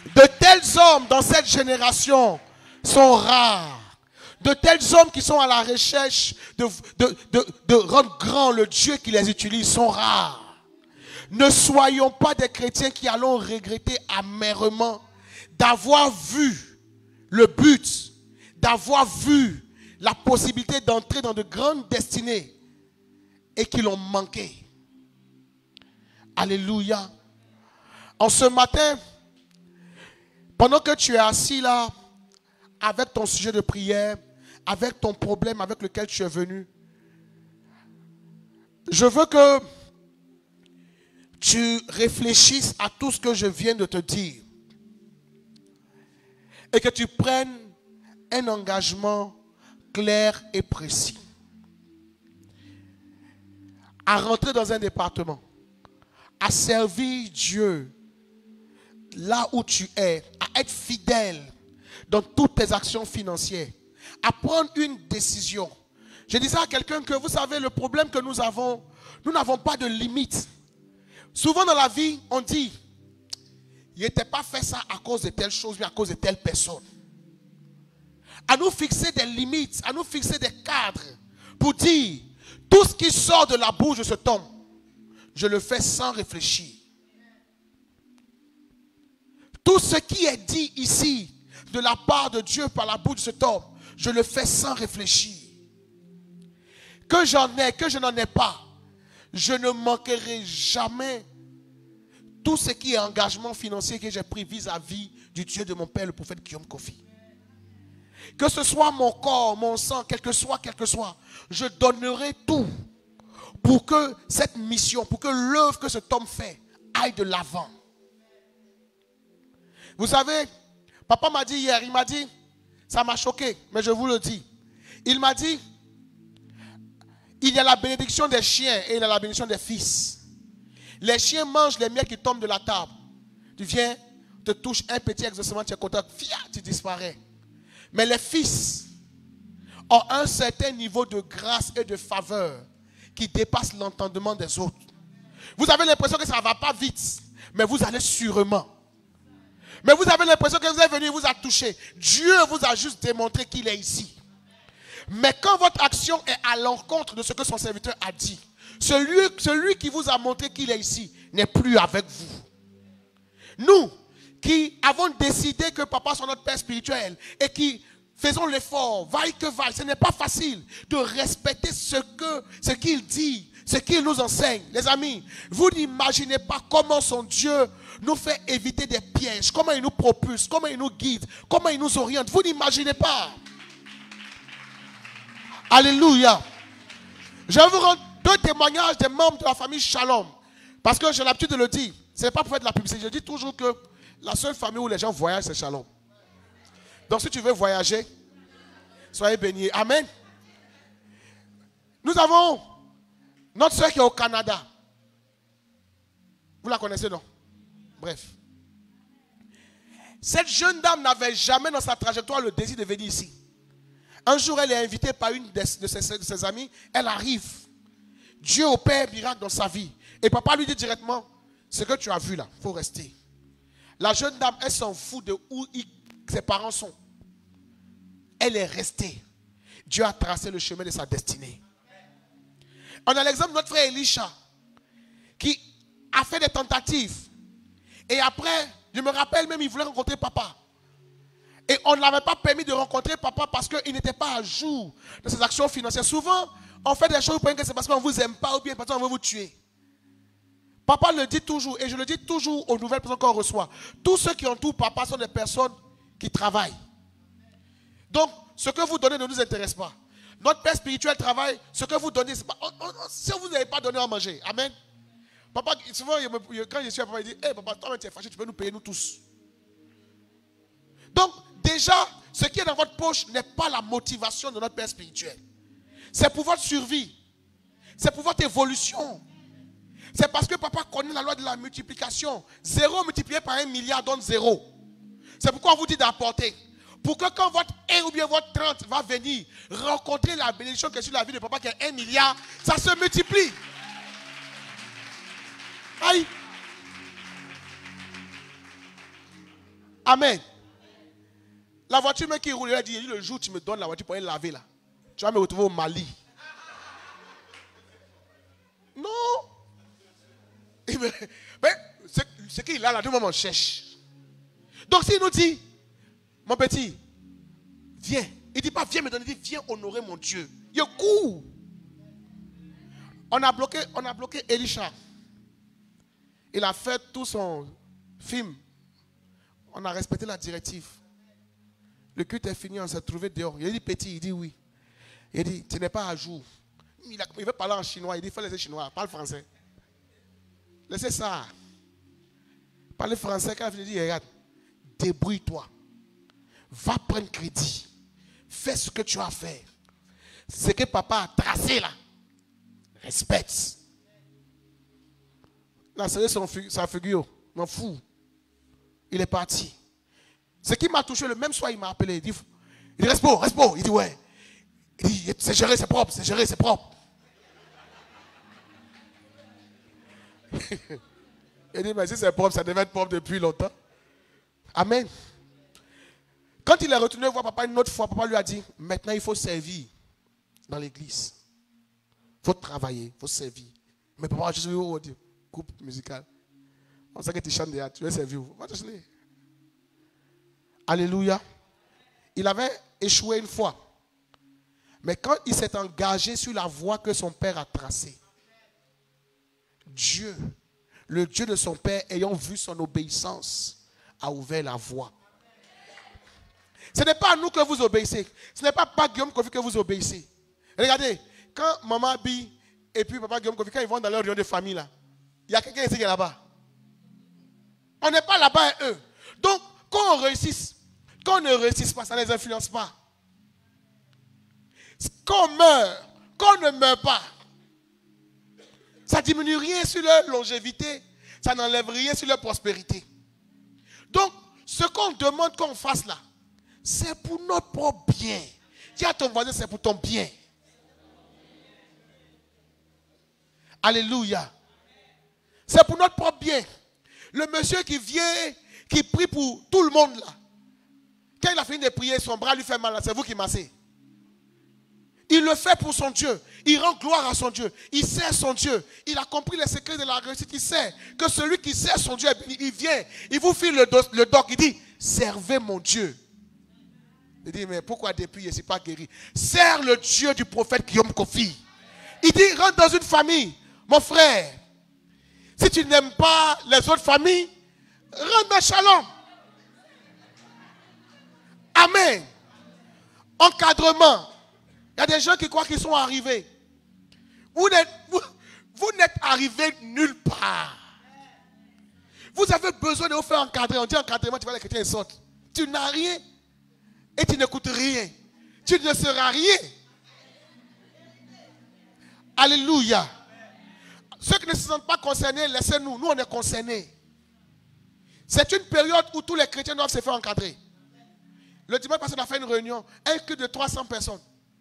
De tels hommes dans cette génération sont rares. De tels hommes qui sont à la recherche de rendre grand le Dieu qui les utilise sont rares. Ne soyons pas des chrétiens qui allons regretter amèrement d'avoir vu le but, d'avoir vu la possibilité d'entrer dans de grandes destinées et qui l'ont manqué. Alléluia. En ce matin, pendant que tu es assis là, avec ton sujet de prière, avec ton problème avec lequel tu es venu, je veux que tu réfléchisses à tout ce que je viens de te dire et que tu prennes un engagement clair et précis à rentrer dans un département, à servir Dieu là où tu es, à être fidèle dans toutes tes actions financières, à prendre une décision. Je disais à quelqu'un que vous savez le problème que nous avons, nous n'avons pas de limite. Souvent dans la vie, on dit, il n'était pas fait ça à cause de telle chose, mais à cause de telle personne. À nous fixer des limites, à nous fixer des cadres pour dire, tout ce qui sort de la bouche de cet homme, je le fais sans réfléchir. Tout ce qui est dit ici, de la part de Dieu par la bouche de cet homme, je le fais sans réfléchir. Que j'en ai, que je n'en ai pas, je ne manquerai jamais tout ce qui est engagement financier que j'ai pris vis-à-vis du Dieu de mon père, le prophète Guillaume Kofi. Que ce soit mon corps, mon sang, quel que soit, je donnerai tout pour que cette mission, pour que l'œuvre que cet homme fait aille de l'avant. Vous savez, papa m'a dit hier, il m'a dit, ça m'a choqué, mais je vous le dis. Il m'a dit, il y a la bénédiction des chiens et il y a la bénédiction des fils. Les chiens mangent les miettes qui tombent de la table. Tu viens, te touches un petit exaucement, tu es content, tu disparais. Mais les fils ont un certain niveau de grâce et de faveur qui dépasse l'entendement des autres. Vous avez l'impression que ça ne va pas vite, mais vous allez sûrement. Mais vous avez l'impression que vous êtes venu, il vous a touché. Dieu vous a juste démontré qu'il est ici. Mais quand votre action est à l'encontre de ce que son serviteur a dit, celui qui vous a montré qu'il est ici n'est plus avec vous. Nous, qui avons décidé que papa soit notre père spirituel et qui faisons l'effort, vaille que vaille, ce n'est pas facile de respecter ce qu'il dit, ce qu'il nous enseigne. Les amis, vous n'imaginez pas comment son Dieu nous fait éviter des pièges, comment il nous propulse, comment il nous guide, comment il nous oriente. Vous n'imaginez pas. Alléluia. Je vais vous rendre 2 témoignages des membres de la famille Shalom. Parce que j'ai l'habitude de le dire. Ce n'est pas pour faire de la publicité. Je dis toujours que la seule famille où les gens voyagent, c'est Shalom. Donc si tu veux voyager, soyez bénis. Amen. Nous avons notre soeur qui est au Canada. Vous la connaissez, non? Bref. Cette jeune dame n'avait jamais dans sa trajectoire le désir de venir ici. Un jour, elle est invitée par une de ses amies. Elle arrive. Dieu opère miracle dans sa vie. Et papa lui dit directement, ce que tu as vu là, il faut rester. La jeune dame, elle s'en fout de où ses parents sont. Elle est restée. Dieu a tracé le chemin de sa destinée. On a l'exemple de notre frère Elisha, qui a fait des tentatives. Et après, je me rappelle même, il voulait rencontrer papa. Et on ne l'avait pas permis de rencontrer papa parce qu'il n'était pas à jour de ses actions financières. Souvent, on fait des choses pour que c'est parce qu'on ne vous aime pas ou bien parce qu'on veut vous tuer. Papa le dit toujours, et je le dis toujours aux nouvelles personnes qu'on reçoit. Tous ceux qui entourent papa sont des personnes qui travaillent. Donc, ce que vous donnez ne nous intéresse pas. Notre père spirituel travaille, ce que vous donnez, c'est pas, si vous n'avez pas donné à manger, amen. Papa, souvent, quand je suis à papa, il dit, hey, papa, toi, tu es fâché, tu peux nous payer, nous tous. Donc, déjà, ce qui est dans votre poche n'est pas la motivation de notre père spirituel. C'est pour votre survie. C'est pour votre évolution. C'est parce que papa connaît la loi de la multiplication. 0 multiplié par 1 milliard donne 0. C'est pourquoi on vous dit d'apporter. Pour que quand votre 1 ou bien votre 30 va venir rencontrer la bénédiction qui est sur la vie de papa qui est 1 milliard, ça se multiplie. Aïe. Amen. La voiture même qui roule, il a dit, le jour où tu me donnes la voiture pour aller laver là, tu vas me retrouver au Mali. Non. Mais ce qu'il a là, tout le monde cherche. Donc s'il nous dit, mon petit, viens. Il ne dit pas viens me donner, il dit viens honorer mon Dieu. Il court. On a bloqué Elisha. Il a fait tout son film. On a respecté la directive. Le culte est fini, on s'est trouvé dehors. Il a dit petit, il dit oui. Il dit tu n'es pas à jour. Il veut parler en chinois, il dit il faut laisser chinois, parle français. Laissez ça. Parlez français, quand il dit regarde, débrouille-toi. Va prendre crédit. Fais ce que tu as à faire. Ce que papa a tracé là. Respecte. Là, c'est sa figure. M'en fous. Il est parti. Ce qui m'a touché, le même soir, il m'a appelé. Il dit reste beau. Il dit ouais. Il dit c'est géré, c'est propre. Il dit mais si c'est propre, ça devait être propre depuis longtemps. Amen. Quand il est retourné voir papa une autre fois, papa lui a dit maintenant il faut servir dans l'église. Il faut travailler, il faut servir. Mais papa, je suis au groupe musical. On sait que tu chantes déjà, tu veux servir. Alléluia. Il avait échoué une fois. Mais quand il s'est engagé sur la voie que son père a tracée, Dieu, le Dieu de son père, ayant vu son obéissance, a ouvert la voie. Ce n'est pas à nous que vous obéissez. Ce n'est pas Guillaume Kofi que vous obéissez. Regardez, quand maman Bi et puis papa Guillaume Kofi, quand ils vont dans leur réunion de famille, là, il y a quelqu'un ici qui est là-bas. On n'est pas là-bas et eux. Donc, quand on réussisse, quand on ne réussisse pas, ça ne les influence pas. Quand on meurt, quand on ne meurt pas, ça ne diminue rien sur leur longévité, ça n'enlève rien sur leur prospérité. Donc, ce qu'on demande qu'on fasse là, c'est pour notre propre bien. Dis à ton voisin, c'est pour ton bien. Alléluia. C'est pour notre propre bien. Le monsieur qui vient, qui prie pour tout le monde là. Quand il a fini de prier, son bras lui fait mal, c'est vous qui massez. Il le fait pour son Dieu. Il rend gloire à son Dieu. Il sert son Dieu. Il a compris les secrets de la réussite. Il sait que celui qui sert son Dieu, il vient, il vous file le doc. Il dit, servez mon Dieu. Il dit, mais pourquoi depuis je ne suis pas guéri? Sers le Dieu du prophète Guillaume Kofi. Il dit, rentre dans une famille. Mon frère, si tu n'aimes pas les autres familles, rentre dans Shalom. Amen. Encadrement. Il y a des gens qui croient qu'ils sont arrivés. Vous n'êtes arrivés nulle part. Vous avez besoin de vous faire encadrer. On dit encadrement, tu vois les chrétiens ils sortent. Tu n'as rien et tu n'écoutes rien. Tu ne seras rien. Alléluia. Ceux qui ne se sentent pas concernés, laissez-nous. Nous, on est concernés. C'est une période où tous les chrétiens doivent se faire encadrer. Le dimanche passé, on a fait une réunion. Un culte de 300 personnes.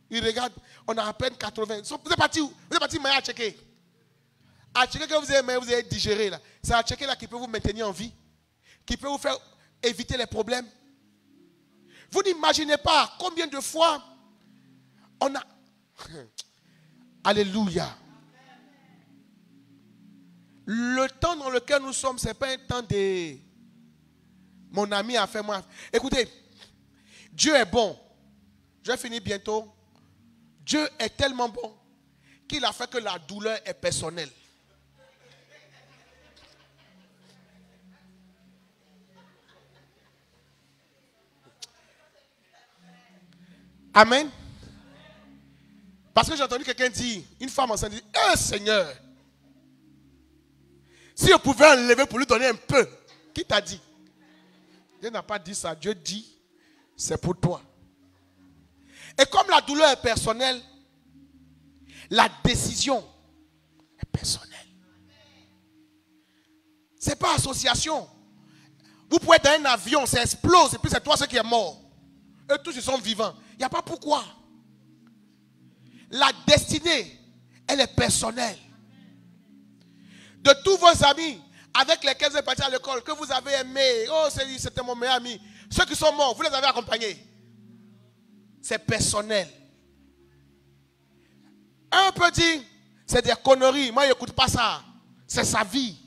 Ils regardent, on a à peine 80. Vous êtes parti où? Vous êtes parti à checker. À checker que vous avez digéré là. C'est à checker là qui peut vous maintenir en vie. Qui peut vous faire éviter les problèmes. Vous n'imaginez pas combien de fois on a... Alléluia. Le temps dans lequel nous sommes, ce n'est pas un temps de... Mon ami a fait moi. Écoutez, Dieu est bon. Je vais finir bientôt. Dieu est tellement bon qu'il a fait que la douleur est personnelle. Amen. Parce que j'ai entendu quelqu'un dire, une femme enceinte dit, Seigneur, si on pouvait enlever pour lui donner un peu, qui t'a dit? Dieu n'a pas dit ça, Dieu dit, c'est pour toi. Et comme la douleur est personnelle, la décision est personnelle. Ce n'est pas association. Vous pouvez être dans un avion, ça explose et puis c'est toi ceux qui est mort. Eux tous ils sont vivants. Il n'y a pas pourquoi. La destinée, elle est personnelle. De tous vos amis avec lesquels vous êtes partis à l'école, que vous avez aimé, oh c'était mon meilleur ami, Ceux qui sont morts, vous les avez accompagnés. C'est personnel. Un peut dire, c'est des conneries. Moi, je n'écoute pas ça. C'est sa vie.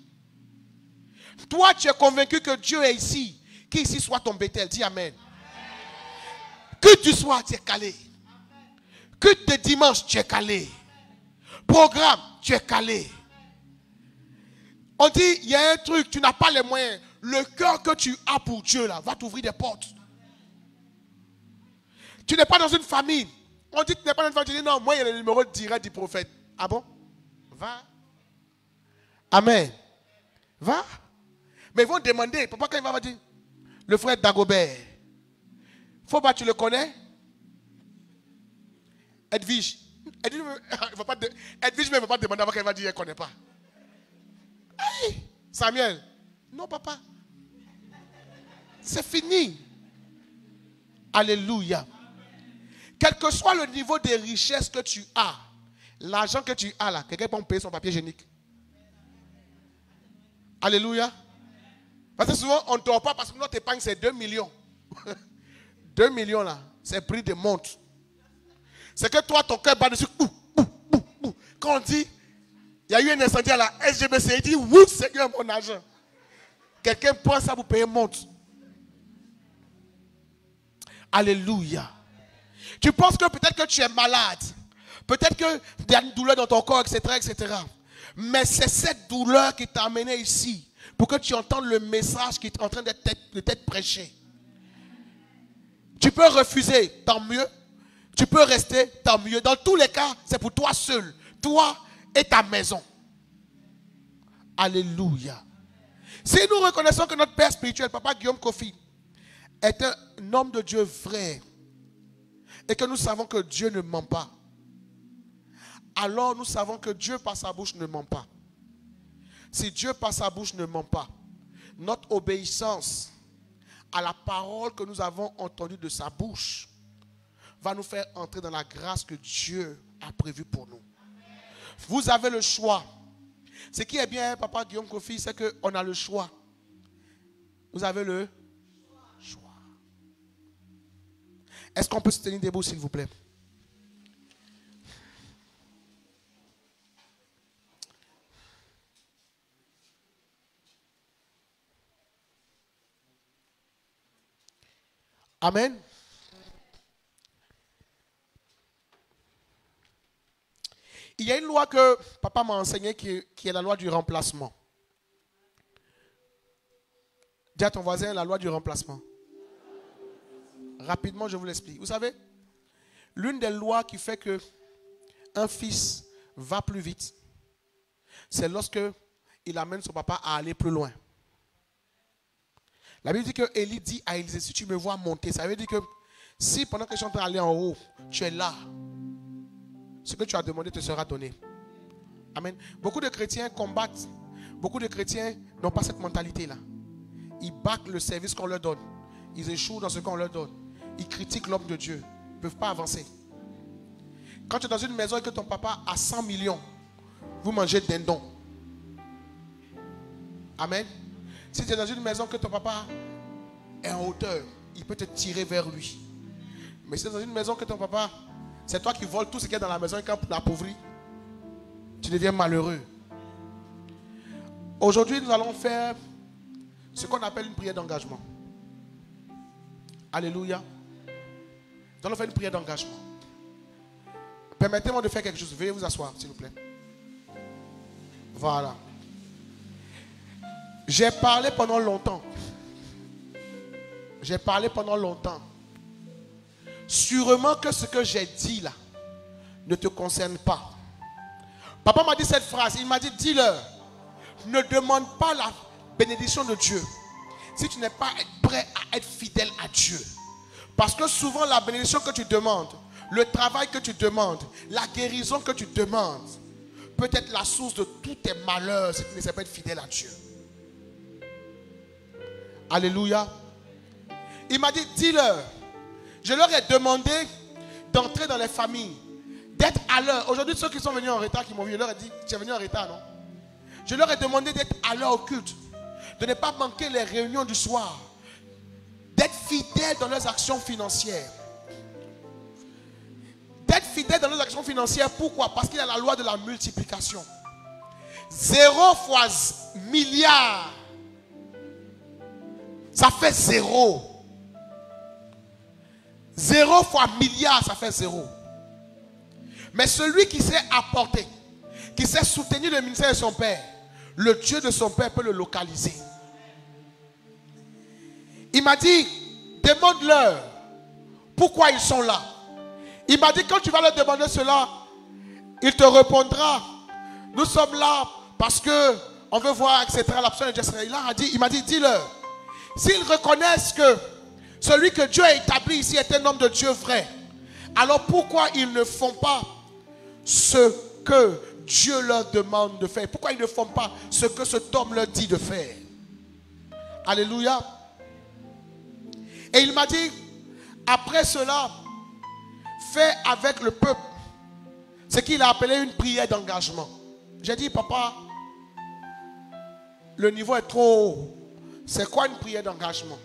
Toi, tu es convaincu que Dieu est ici. Qu'ici soit ton Bethel. Dis Amen. Que tu sois, tu es calé. Que de dimanche, tu es calé. Programme, tu es calé. On dit, il y a un truc, tu n'as pas les moyens. Le cœur que tu as pour Dieu, là, va t'ouvrir des portes. Tu n'es pas dans une famille. On dit que tu n'es pas dans une famille. Tu dis, non, moi, il y a le numéro direct du prophète. Ah bon? Va. Amen. Va. Mais ils vont demander. Papa, quand il va dire, le frère Dagobert. Faut pas, tu le connais? Edwige. Edwige ne va pas demander avant qu'elle va dire, elle ne connaît pas. Hey, Samuel. Non, papa. C'est fini. Alléluia. Quel que soit le niveau de richesse que tu as, l'argent que tu as là, quelqu'un peut payer son papier hygiénique. Alléluia. Parce que souvent, on ne dort pas parce que notre épargne, c'est 2 millions. 2 millions là, c'est le prix de montre. C'est que toi, ton cœur bat dessus. Quand on dit, il y a eu un incendie à la SGBC, il dit, oui, Seigneur, mon argent. Quelqu'un pense à vous payer montre. Alléluia. Tu penses que peut-être que tu es malade. Peut-être qu'il y a une douleur dans ton corps, etc., etc. Mais c'est cette douleur qui t'a amené ici. Pour que tu entendes le message qui est en train d'être prêché. Tu peux refuser, tant mieux. Tu peux rester, tant mieux. Dans tous les cas, c'est pour toi seul. Toi et ta maison. Alléluia. Si nous reconnaissons que notre Père spirituel, Papa Guillaume Kofi, est un homme de Dieu vrai, et que nous savons que Dieu ne ment pas, alors nous savons que Dieu par sa bouche ne ment pas. Si Dieu par sa bouche ne ment pas, notre obéissance à la parole que nous avons entendue de sa bouche va nous faire entrer dans la grâce que Dieu a prévue pour nous. Vous avez le choix. Ce qui est bien, Papa Guillaume Kofi, c'est qu'on a le choix. Vous avez le choix. Est-ce qu'on peut se tenir debout, s'il vous plaît? Amen. Il y a une loi que papa m'a enseignée qui est la loi du remplacement. Dis à ton voisin la loi du remplacement. Rapidement, je vous l'explique. Vous savez, l'une des lois qui fait que un fils va plus vite, c'est lorsque il amène son papa à aller plus loin. La Bible dit que Élie dit à Élisée, si tu me vois monter, ça veut dire que si pendant que je suis en train d'aller en haut, tu es là, ce que tu as demandé te sera donné. Amen. Beaucoup de chrétiens combattent. Beaucoup de chrétiens n'ont pas cette mentalité-là. Ils battent le service qu'on leur donne. Ils échouent dans ce qu'on leur donne. Ils critiquent l'homme de Dieu. Ils ne peuvent pas avancer. Quand tu es dans une maison et que ton papa a 100 millions, vous mangez dindon. Amen. Si tu es dans une maison que ton papa est en hauteur, il peut te tirer vers lui. Mais si tu es dans une maison que ton papa, c'est toi qui voles tout ce qu'il y a dans la maison et quand l'appauvrit, tu deviens malheureux. Aujourd'hui, nous allons faire ce qu'on appelle une prière d'engagement. Alléluia. Nous allons faire une prière d'engagement. Permettez-moi de faire quelque chose. Veuillez vous asseoir, s'il vous plaît. Voilà. J'ai parlé pendant longtemps. J'ai parlé pendant longtemps. Sûrement que ce que j'ai dit là ne te concerne pas. Papa m'a dit cette phrase. Il m'a dit, dis-leur, ne demande pas la bénédiction de Dieu si tu n'es pas prêt à être fidèle à Dieu. Parce que souvent la bénédiction que tu demandes, le travail que tu demandes, la guérison que tu demandes, peut être la source de tous tes malheurs si tu ne sais pas être fidèle à Dieu. Alléluia. Il m'a dit, dis-leur, je leur ai demandé d'entrer dans les familles, d'être à l'heure. Aujourd'hui, ceux qui sont venus en retard, qui m'ont vu, je leur ai dit, tu es venu en retard, non? Je leur ai demandé d'être à l'heure au culte, de ne pas manquer les réunions du soir, d'être fidèles dans leurs actions financières. D'être fidèles dans leurs actions financières, pourquoi? Parce qu'il y a la loi de la multiplication. 0 fois milliard, ça fait 0. 0 fois milliard, ça fait 0. Mais celui qui sait apporter, qui sait soutenir le ministère de son père, le Dieu de son père peut le localiser. Il m'a dit, demande-leur pourquoi ils sont là. Il m'a dit, quand tu vas leur demander cela, il te répondra, nous sommes là parce que on veut voir, etc. Il m'a dit, dis-leur, s'ils reconnaissent que celui que Dieu a établi ici est un homme de Dieu vrai, alors pourquoi ils ne font pas ce que Dieu leur demande de faire? Pourquoi ils ne font pas ce que cet homme leur dit de faire? Alléluia. Et il m'a dit, après cela, fais avec le peuple ce qu'il a appelé une prière d'engagement. J'ai dit, papa, le niveau est trop haut. C'est quoi une prière d'engagement?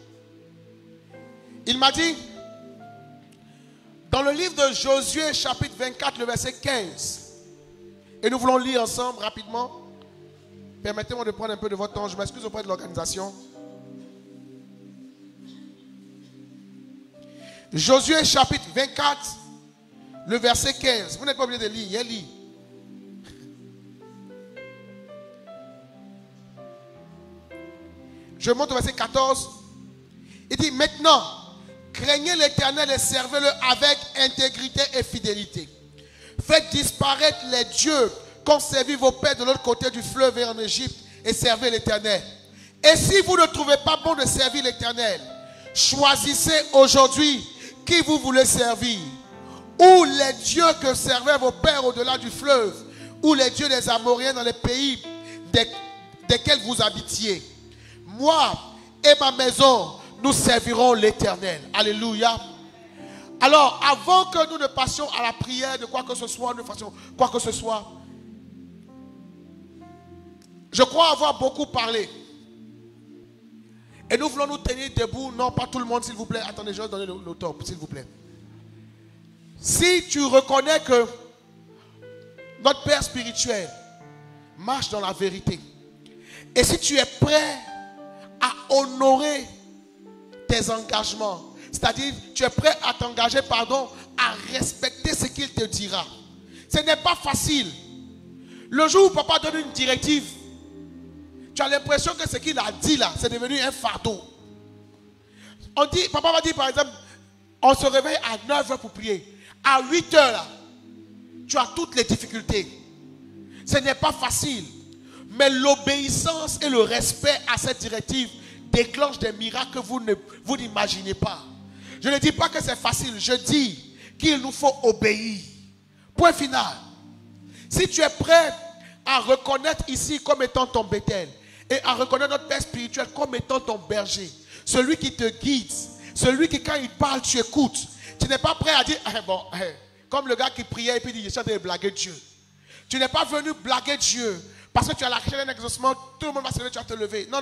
Il m'a dit, dans le livre de Josué, chapitre 24, le verset 15, et nous voulons lire ensemble rapidement. Permettez-moi de prendre un peu de votre temps. Je m'excuse auprès de l'organisation. Josué chapitre 24, le verset 15. Vous n'êtes pas obligé de lire, il lit. Je monte au verset 14. Il dit, maintenant, craignez l'Éternel et servez-le avec intégrité et fidélité. Faites disparaître les dieux qu'ont servi vos pères de l'autre côté du fleuve et en Égypte et servez l'Éternel. Et si vous ne trouvez pas bon de servir l'Éternel, choisissez aujourd'hui qui vous voulez servir. Ou les dieux que servaient vos pères au-delà du fleuve, ou les dieux des Amoréens dans les pays desquels vous habitiez. Moi et ma maison, nous servirons l'Éternel. Alléluia. Alors, avant que nous ne passions à la prière de quoi que ce soit, nous fassions quoi que ce soit, je crois avoir beaucoup parlé. Et nous voulons nous tenir debout. Non, pas tout le monde, s'il vous plaît. Attendez, je vais donner le top, s'il vous plaît. Si tu reconnais que notre Père spirituel marche dans la vérité, et si tu es prêt à honorer tes engagements, c'est-à-dire tu es prêt à t'engager, à respecter ce qu'il te dira. Ce n'est pas facile. Le jour où papa donne une directive, tu as l'impression que ce qu'il a dit là, c'est devenu un fardeau. Papa va dire par exemple, on se réveille à 9h pour prier. À 8h là, tu as toutes les difficultés. Ce n'est pas facile. Mais l'obéissance et le respect à cette directive déclenchent des miracles que vous n'imaginez pas. Je ne dis pas que c'est facile. Je dis qu'il nous faut obéir. Point final. Si tu es prêt à reconnaître ici comme étant ton Bethel et à reconnaître notre Père spirituel comme étant ton berger, celui qui te guide, celui qui quand il parle tu écoutes, tu n'es pas prêt à dire comme le gars qui priait et puis dit je suis en train de blaguer Dieu. Tu n'es pas venu blaguer Dieu parce que tu as la recherche d'un exaucement, tout le monde va se lever, tu vas te lever. Non.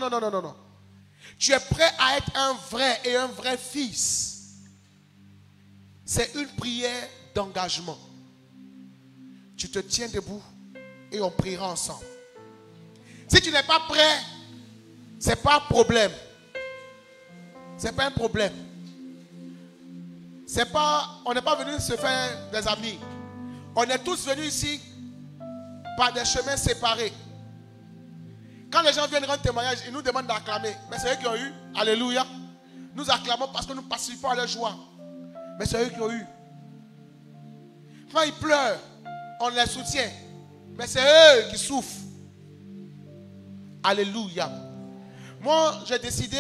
Tu es prêt à être un vrai fils. C'est une prière d'engagement. Tu te tiens debout et on priera ensemble. Si tu n'es pas prêt, ce n'est pas un problème. Ce n'est pas un problème. On n'est pas venu se faire des amis. On est tous venus ici par des chemins séparés. Quand les gens viennent rendre témoignage, ils nous demandent d'acclamer. Mais c'est eux qui ont eu. Alléluia. Nous acclamons parce que nous participons à leur joie. Mais c'est eux qui ont eu. Quand ils pleurent, on les soutient. Mais c'est eux qui souffrent. Alléluia. Moi, j'ai décidé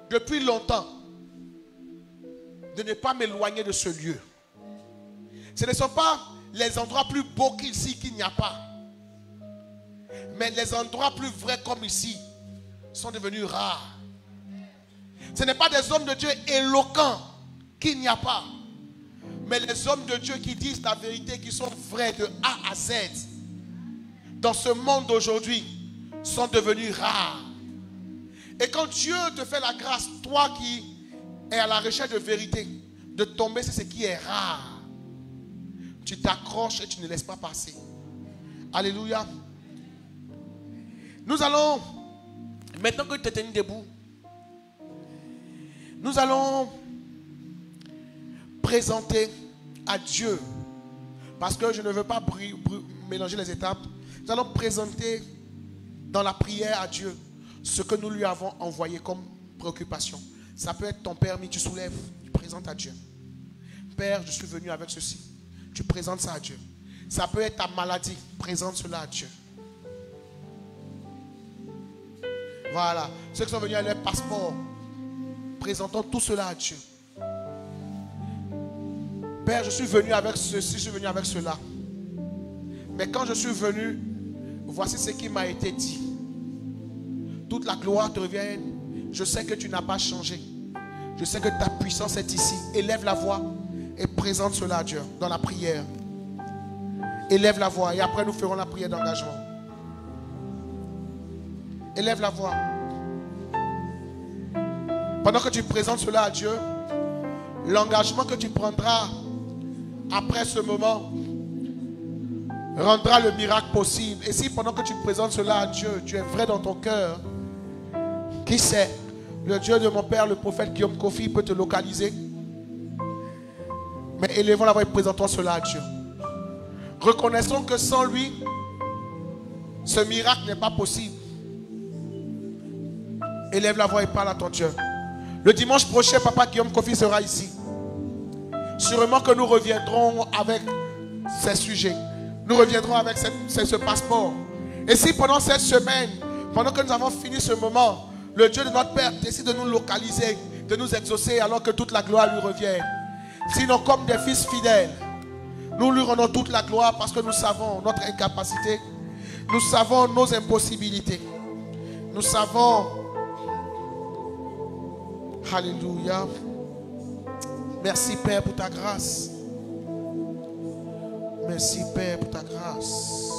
depuis longtemps de ne pas m'éloigner de ce lieu. Ce ne sont pas les endroits plus beaux qu'ici qu'il n'y a pas. Mais les endroits plus vrais comme ici sont devenus rares. Ce n'est pas des hommes de Dieu éloquents qu'il n'y a pas. Mais les hommes de Dieu qui disent la vérité, qui sont vrais de A à Z, dans ce monde d'aujourd'hui, sont devenus rares. Et quand Dieu te fait la grâce, toi qui es à la recherche de vérité, de tomber sur ce qui est rare, tu t'accroches et tu ne laisses pas passer. Alléluia. Nous allons, maintenant que tu es tenu debout, nous allons présenter à Dieu, parce que je ne veux pas mélanger les étapes. Nous allons présenter dans la prière à Dieu ce que nous lui avons envoyé comme préoccupation. Ça peut être ton permis, tu soulèves, tu présentes à Dieu. Père, je suis venu avec ceci. Tu présentes ça à Dieu. Ça peut être ta maladie, présente cela à Dieu. Voilà. Ceux qui sont venus avec leur passeport, présentons tout cela à Dieu. Père, je suis venu avec ceci, je suis venu avec cela. Mais quand je suis venu, voici ce qui m'a été dit. Toute la gloire te revient. Je sais que tu n'as pas changé. Je sais que ta puissance est ici. Élève la voix et présente cela à Dieu dans la prière. Élève la voix et après nous ferons la prière d'engagement. Élève la voix. Pendant que tu présentes cela à Dieu, l'engagement que tu prendras après ce moment rendra le miracle possible. Et si pendant que tu présentes cela à Dieu, tu es vrai dans ton cœur, qui sait, le Dieu de mon père, le prophète Guillaume Kofi peut te localiser. Mais élevons la voix et présentons cela à Dieu. Reconnaissons que sans lui, ce miracle n'est pas possible. Élève la voix et parle à ton Dieu. Le dimanche prochain, Papa Guillaume Kofi sera ici. Sûrement que nous reviendrons avec ces sujets. Nous reviendrons avec ce passeport. Et si pendant cette semaine, pendant que nous avons fini ce moment, le Dieu de notre Père décide de nous localiser, de nous exaucer alors que toute la gloire lui revient. Sinon, comme des fils fidèles, nous lui rendons toute la gloire parce que nous savons notre incapacité. Nous savons nos impossibilités. Nous savons... Alléluia. Merci Père pour ta grâce. Merci Père pour ta grâce.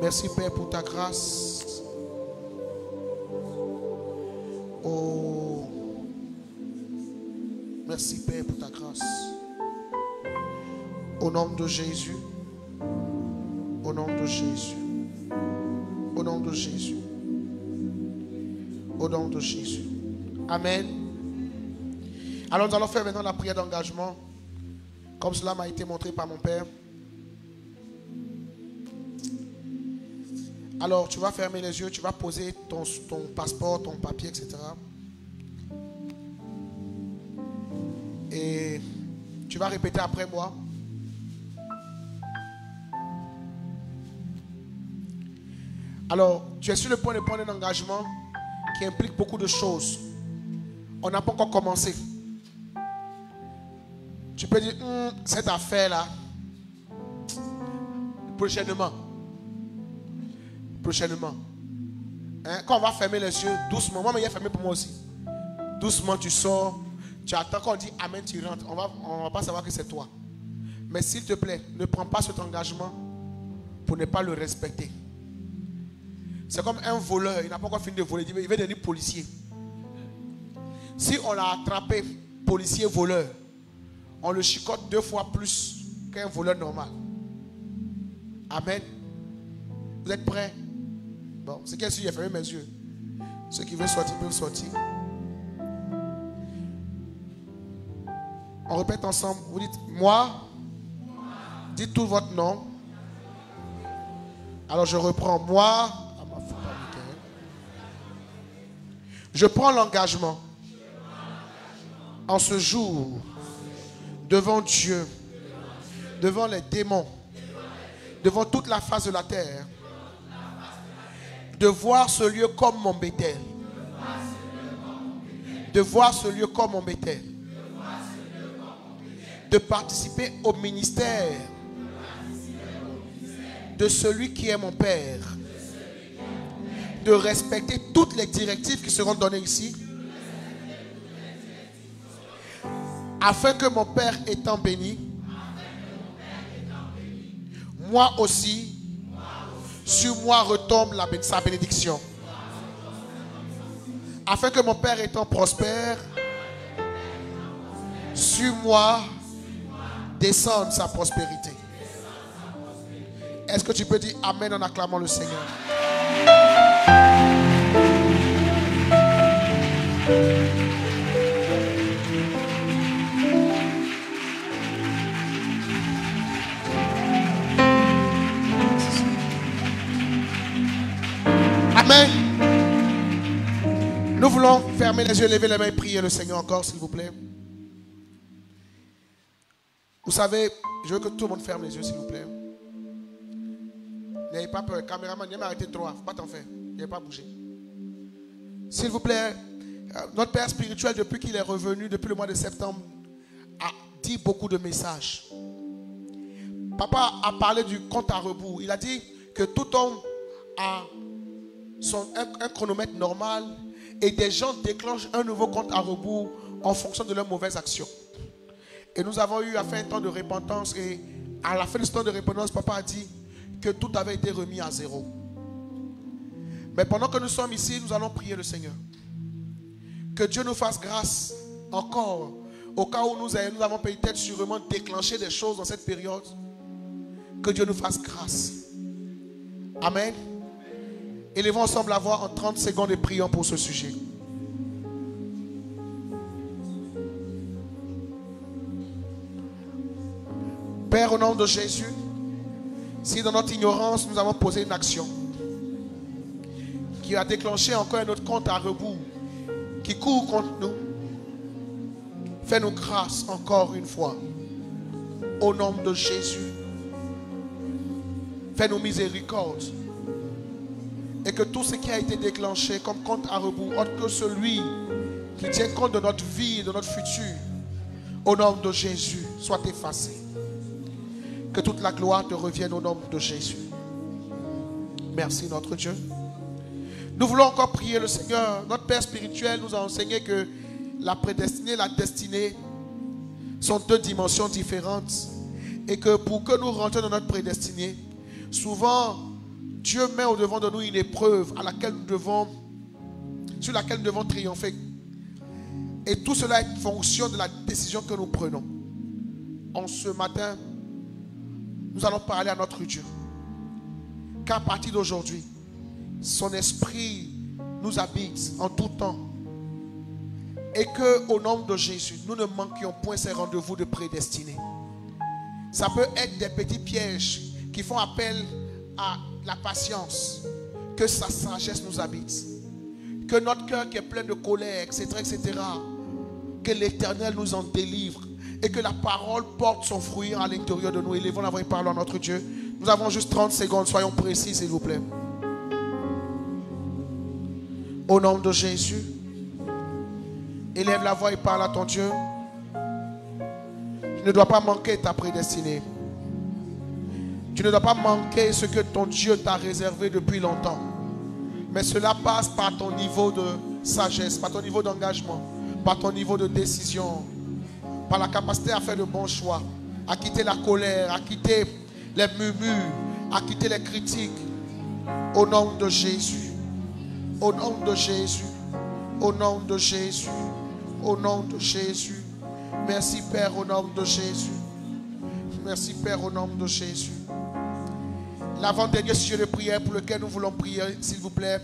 Merci Père pour ta grâce. Oh. Merci Père pour ta grâce. Au nom de Jésus. Au nom de Jésus. Au nom de Jésus. Au nom de Jésus. Amen. Alors nous allons faire maintenant la prière d'engagement. Comme cela m'a été montré par mon Père. Alors tu vas fermer les yeux. Tu vas poser ton passeport, ton papier, etc. Et tu vas répéter après moi. Alors, tu es sur le point de prendre un engagement qui implique beaucoup de choses. On n'a pas encore commencé. Tu peux dire, cette affaire-là, prochainement. Hein? Quand on va fermer les yeux, doucement, moi, mais il est fermé pour moi aussi. Doucement, tu sors, tu attends qu'on dit Amen, tu rentres. On va pas savoir que c'est toi. Mais s'il te plaît, ne prends pas cet engagement pour ne pas le respecter. C'est comme un voleur, il n'a pas encore fini de voler, il veut devenir policier. Si on l'a attrapé, policier voleur, on le chicote 2 fois plus qu'un voleur normal. Amen. Vous êtes prêts? Bon, c'est qu'est-ce que j'ai fermé mes yeux. Ceux qui veulent sortir peuvent sortir. On répète ensemble. Vous dites, moi, dites tout votre nom. Alors je reprends, moi. Je prends l'engagement en ce jour devant Dieu, devant les démons, devant toute la face de la terre, de voir ce lieu comme mon Béthel, de voir ce lieu comme mon Béthel, de participer au ministère de celui qui est mon Père, de respecter toutes les directives qui seront données ici, afin que mon Père étant béni, moi aussi, sur moi retombe sa bénédiction. afin que mon Père étant prospère, sur moi descende sa prospérité. Est-ce que tu peux dire Amen en acclamant le Seigneur? Amen. Nous voulons fermer les yeux, lever les mains et prier le Seigneur encore, s'il vous plaît. Vous savez, je veux que tout le monde ferme les yeux, s'il vous plaît. N'ayez pas peur. Caméraman, n'ayez pas arrêté trop. Il ne faut pas t'en faire. N'ayez pas bougé. S'il vous plaît, notre Père spirituel, depuis qu'il est revenu, depuis le mois de septembre, a dit beaucoup de messages. Papa a parlé du compte à rebours. Il a dit que tout homme a un chronomètre normal et des gens déclenchent un nouveau compte à rebours en fonction de leurs mauvaises actions. Et nous avons eu à faire un temps de repentance et à la fin de ce temps de repentance, papa a dit que tout avait été remis à zéro. Mais pendant que nous sommes ici, nous allons prier le Seigneur. Que Dieu nous fasse grâce encore au cas où nous avons peut-être sûrement déclenché des choses dans cette période. Que Dieu nous fasse grâce. Amen. Élevons ensemble la voix en 30 secondes et prions pour ce sujet. Père, au nom de Jésus, si dans notre ignorance nous avons posé une action qui a déclenché encore un autre compte à rebours qui court contre nous, fais-nous grâce encore une fois. Au nom de Jésus, fais-nous miséricorde. Et que tout ce qui a été déclenché comme compte à rebours, autre que celui qui tient compte de notre vie et de notre futur, au nom de Jésus, soit effacé. Que toute la gloire te revienne au nom de Jésus. Merci notre Dieu. Nous voulons encore prier le Seigneur. Notre Père spirituel nous a enseigné que la prédestinée et la destinée sont deux dimensions différentes. Et que pour que nous rentrions dans notre prédestinée, souvent Dieu met au devant de nous une épreuve sur laquelle nous devons triompher. Et tout cela est fonction de la décision que nous prenons. En ce matin, nous allons parler à notre Dieu. Qu'à partir d'aujourd'hui, son esprit nous habite en tout temps. Et qu'au nom de Jésus, nous ne manquions point ces rendez-vous de prédestinés. Ça peut être des petits pièges qui font appel à la patience. Que sa sagesse nous habite. Que notre cœur qui est plein de colère, etc., que l'Éternel nous en délivre. Et que la parole porte son fruit à l'intérieur de nous. Élevons la voix et parlons à notre Dieu. Nous avons juste 30 secondes. Soyons précis, s'il vous plaît. Au nom de Jésus, élève la voix et parle à ton Dieu. Tu ne dois pas manquer ta prédestinée. Tu ne dois pas manquer ce que ton Dieu t'a réservé depuis longtemps. Mais cela passe par ton niveau de sagesse, par ton niveau d'engagement, par ton niveau de décision, par la capacité à faire de bons choix, à quitter la colère, à quitter les murmures, à quitter les critiques. Au nom de Jésus, au nom de Jésus, au nom de Jésus, au nom de Jésus. Merci Père au nom de Jésus. Merci Père au nom de Jésus. L'avant-dernier sujet de prière pour lequel nous voulons prier, s'il vous plaît.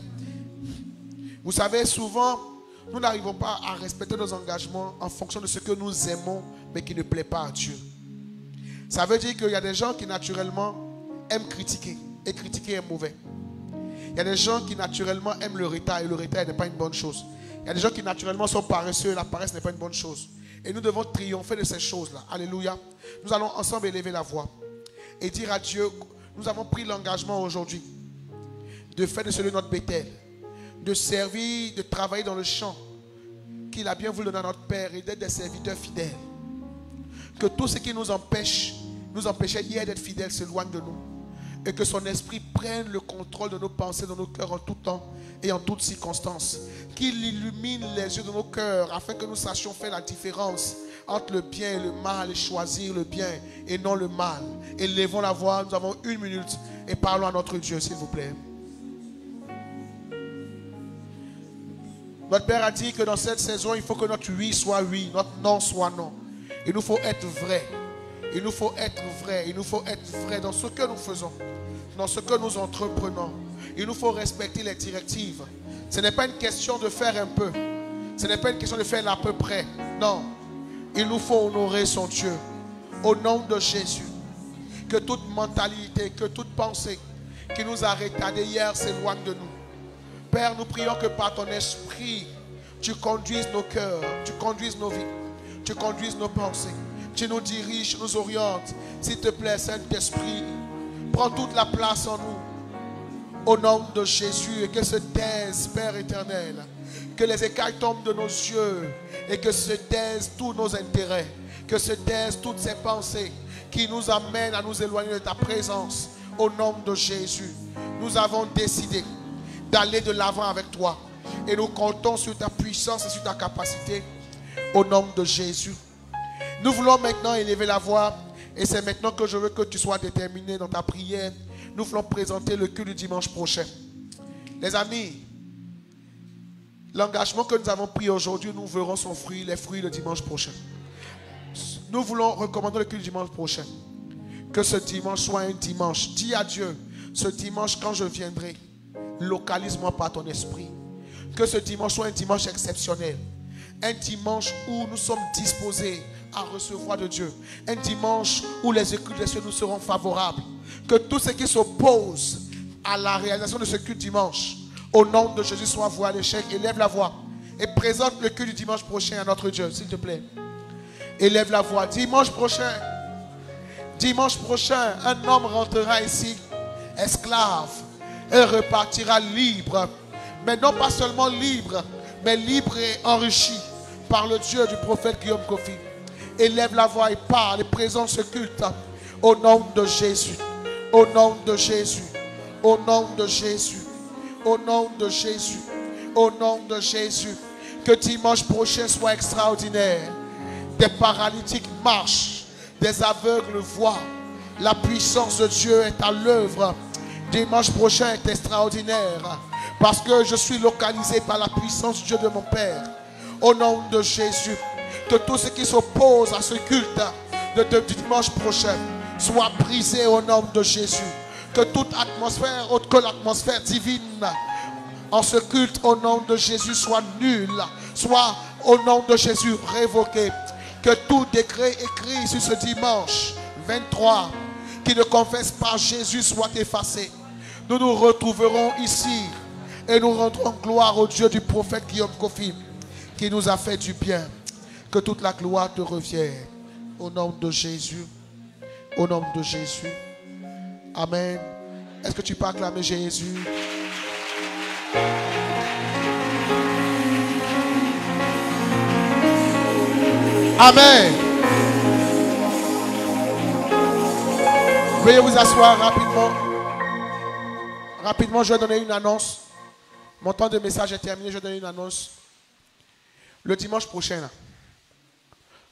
Vous savez, souvent, nous n'arrivons pas à respecter nos engagements en fonction de ce que nous aimons, mais qui ne plaît pas à Dieu. Ça veut dire qu'il y a des gens qui naturellement aiment critiquer, et critiquer est mauvais. Il y a des gens qui naturellement aiment le retard, et le retard n'est pas une bonne chose. Il y a des gens qui naturellement sont paresseux, et la paresse n'est pas une bonne chose. Et nous devons triompher de ces choses-là. Alléluia. Nous allons ensemble élever la voix et dire à Dieu, nous avons pris l'engagement aujourd'hui de faire de celui notre Bethel, de servir, de travailler dans le champ qu'il a bien voulu donner à notre Père et d'être des serviteurs fidèles. Que tout ce qui nous empêchait hier d'être fidèles s'éloigne de nous. Et que son esprit prenne le contrôle de nos pensées, de nos cœurs en tout temps et en toutes circonstances. Qu'il illumine les yeux de nos cœurs afin que nous sachions faire la différence entre le bien et le mal et choisir le bien et non le mal. Élevons la voix, nous avons 1 minute et parlons à notre Dieu, s'il vous plaît. Notre Père a dit que dans cette saison, il faut que notre oui soit oui, notre non soit non. Il nous faut être vrai. Il nous faut être vrai. Il nous faut être vrai dans ce que nous faisons, dans ce que nous entreprenons. Il nous faut respecter les directives. Ce n'est pas une question de faire un peu. Ce n'est pas une question de faire à peu près. Non. Il nous faut honorer son Dieu. Au nom de Jésus. Que toute mentalité, que toute pensée qui nous a retardés hier s'éloigne de nous. Père, nous prions que par ton esprit, tu conduises nos cœurs, tu conduises nos vies, tu conduises nos pensées, tu nous diriges, tu nous orientes. S'il te plaît, Saint-Esprit, prends toute la place en nous. Au nom de Jésus, et que se taise, Père éternel, que les écailles tombent de nos yeux et que se taisent tous nos intérêts, que se taisent toutes ces pensées qui nous amènent à nous éloigner de ta présence. Au nom de Jésus, nous avons décidé d'aller de l'avant avec toi et nous comptons sur ta puissance et sur ta capacité. Au nom de Jésus, nous voulons maintenant élever la voix et c'est maintenant que je veux que tu sois déterminé dans ta prière. Nous voulons présenter le culte du dimanche prochain. Les amis, l'engagement que nous avons pris aujourd'hui, nous verrons son fruit, les fruits le dimanche prochain. Nous voulons recommander le culte du dimanche prochain. Que ce dimanche soit un dimanche. Dis à Dieu, ce dimanche quand je viendrai, localise-moi par ton esprit. Que ce dimanche soit un dimanche exceptionnel. Un dimanche où nous sommes disposés à recevoir de Dieu. Un dimanche où les écritures des cieux nous seront favorables. Que tout ce qui s'oppose à la réalisation de ce culte dimanche, au nom de Jésus, soit voué à l'échec. Élève la voix et présente le culte du dimanche prochain à notre Dieu, s'il te plaît. Élève la voix. Dimanche prochain, un homme rentrera ici, esclave, et repartira libre. Mais non pas seulement libre, mais libre et enrichi par le Dieu du prophète Guillaume Kofi. Élève la voix et parle et présente ce culte au nom de Jésus. Au nom de Jésus. Au nom de Jésus. Au nom de Jésus. Au nom de Jésus. Que dimanche prochain soit extraordinaire. Des paralytiques marchent, des aveugles voient. La puissance de Dieu est à l'œuvre. Dimanche prochain est extraordinaire parce que je suis localisé par la puissance du Dieu de mon Père. Au nom de Jésus, que tout ce qui s'oppose à ce culte de dimanche prochain soit brisé au nom de Jésus. Que toute atmosphère autre que l'atmosphère divine en ce culte au nom de Jésus soit nulle, soit au nom de Jésus révoqué. Que tout décret écrit sur ce dimanche 23 qui ne confesse pas Jésus soit effacé. Nous nous retrouverons ici et nous rendrons gloire au Dieu du prophète Guillaume Kofi qui nous a fait du bien. Que toute la gloire te revienne. Au nom de Jésus. Au nom de Jésus. Amen. Est-ce que tu peux acclamer Jésus? Amen. Veuillez vous asseoir rapidement. Rapidement, je vais donner une annonce. Mon temps de message est terminé, je vais donner une annonce. Le dimanche prochain, là,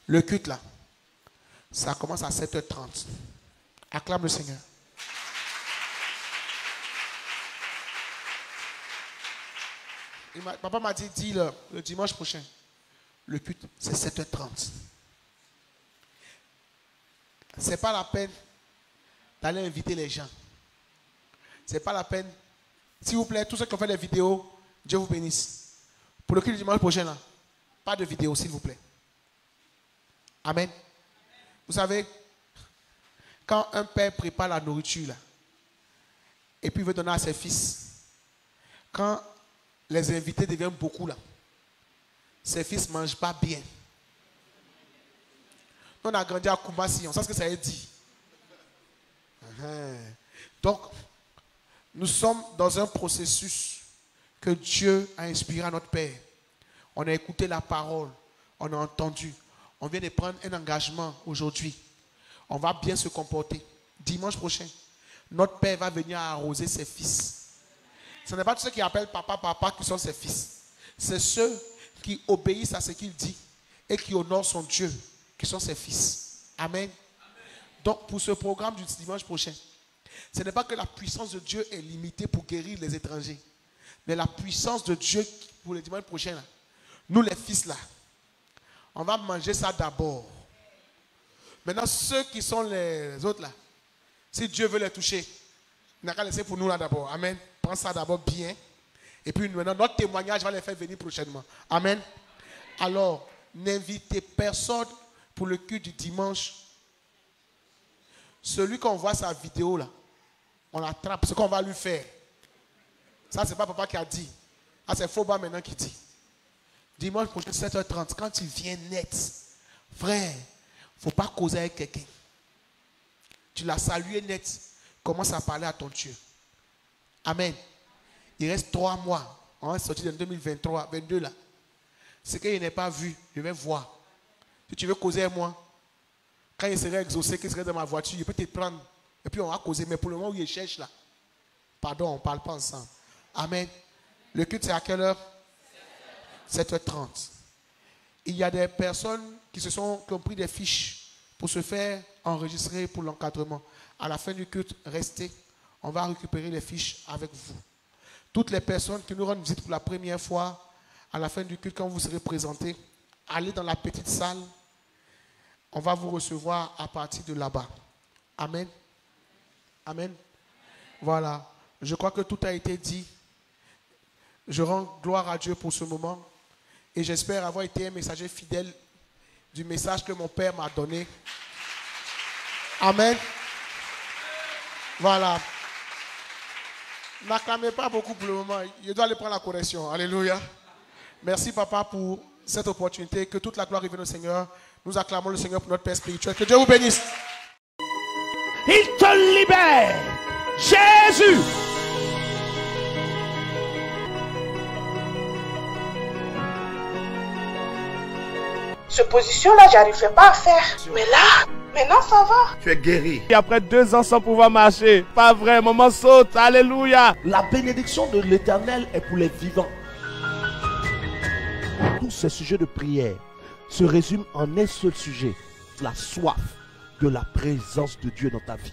le culte, là, ça commence à 7h30. Acclame le Seigneur. Papa m'a dit le dimanche prochain, le culte, c'est 7h30. Ce n'est pas la peine d'aller inviter les gens. Ce n'est pas la peine. S'il vous plaît, tous ceux qui ont fait des vidéos, Dieu vous bénisse. Pour le culte du dimanche prochain, là, pas de vidéo, s'il vous plaît. Amen. Vous savez, quand un père prépare la nourriture, là, et puis veut donner à ses fils, quand les invités deviennent beaucoup, là, ses fils ne mangent pas bien. Nous, on a grandi à Kumasi, on sait ce que ça veut dire. Donc, nous sommes dans un processus que Dieu a inspiré à notre Père. On a écouté la parole, on a entendu. On vient de prendre un engagement aujourd'hui. On va bien se comporter. Dimanche prochain, notre Père va venir arroser ses fils. Ce n'est pas tous ceux qui appellent papa qui sont ses fils. C'est ceux qui obéissent à ce qu'il dit et qui honorent son Dieu, qui sont ses fils. Amen. Donc, pour ce programme du dimanche prochain, ce n'est pas que la puissance de Dieu est limitée pour guérir les étrangers. Mais la puissance de Dieu pour le dimanche prochain, là, nous les fils là, on va manger ça d'abord. Maintenant, ceux qui sont les autres là, si Dieu veut les toucher, il n'a qu'à laisser pour nous là d'abord. Amen. Prends ça d'abord bien. Et puis maintenant, notre témoignage va les faire venir prochainement. Amen. Alors, n'invitez personne pour le culte du dimanche. Celui qu'on voit sa vidéo là, on l'attrape. Ce qu'on va lui faire. Ça, c'est pas papa qui a dit. Ah, c'est Foba maintenant qui dit. Dimanche prochain, 7h30, quand tu viens net, frère, il ne faut pas causer avec quelqu'un. Tu l'as salué net. Commence à parler à ton Dieu. Amen. Il reste 3 mois. On va sortir en 2023, 22 là. Ce que je n'ai pas vu, je vais voir. Si tu veux causer avec moi, quand il serait exaucé, qu'il serait dans ma voiture, il peut te prendre. Et puis on va causer. Mais pour le moment où il cherche là, pardon, on ne parle pas ensemble. Amen. Le culte, c'est à quelle heure? 7h30. Il y a des personnes qui ont pris des fiches pour se faire enregistrer pour l'encadrement. À la fin du culte, restez. On va récupérer les fiches avec vous. Toutes les personnes qui nous rendent visite pour la première fois, à la fin du culte, quand vous serez présentés, allez dans la petite salle. On va vous recevoir à partir de là-bas. Amen. Amen. Voilà. Je crois que tout a été dit. Je rends gloire à Dieu pour ce moment. Et j'espère avoir été un messager fidèle du message que mon Père m'a donné. Amen. Voilà. N'acclamez pas beaucoup pour le moment. Je dois aller prendre la correction. Alléluia. Merci, Papa, pour cette opportunité. Que toute la gloire revienne au Seigneur. Nous acclamons le Seigneur pour notre Père spirituel. Que Dieu vous bénisse. Il te libère. Jésus. Cette position-là, j'arrivais pas à faire. Mais là, maintenant ça va. Tu es guéri. Et après 2 ans sans pouvoir marcher. Pas vrai, maman saute. Alléluia. La bénédiction de l'Éternel est pour les vivants. Tous ces sujets de prière se résument en un seul sujet. La soif de la présence de Dieu dans ta vie.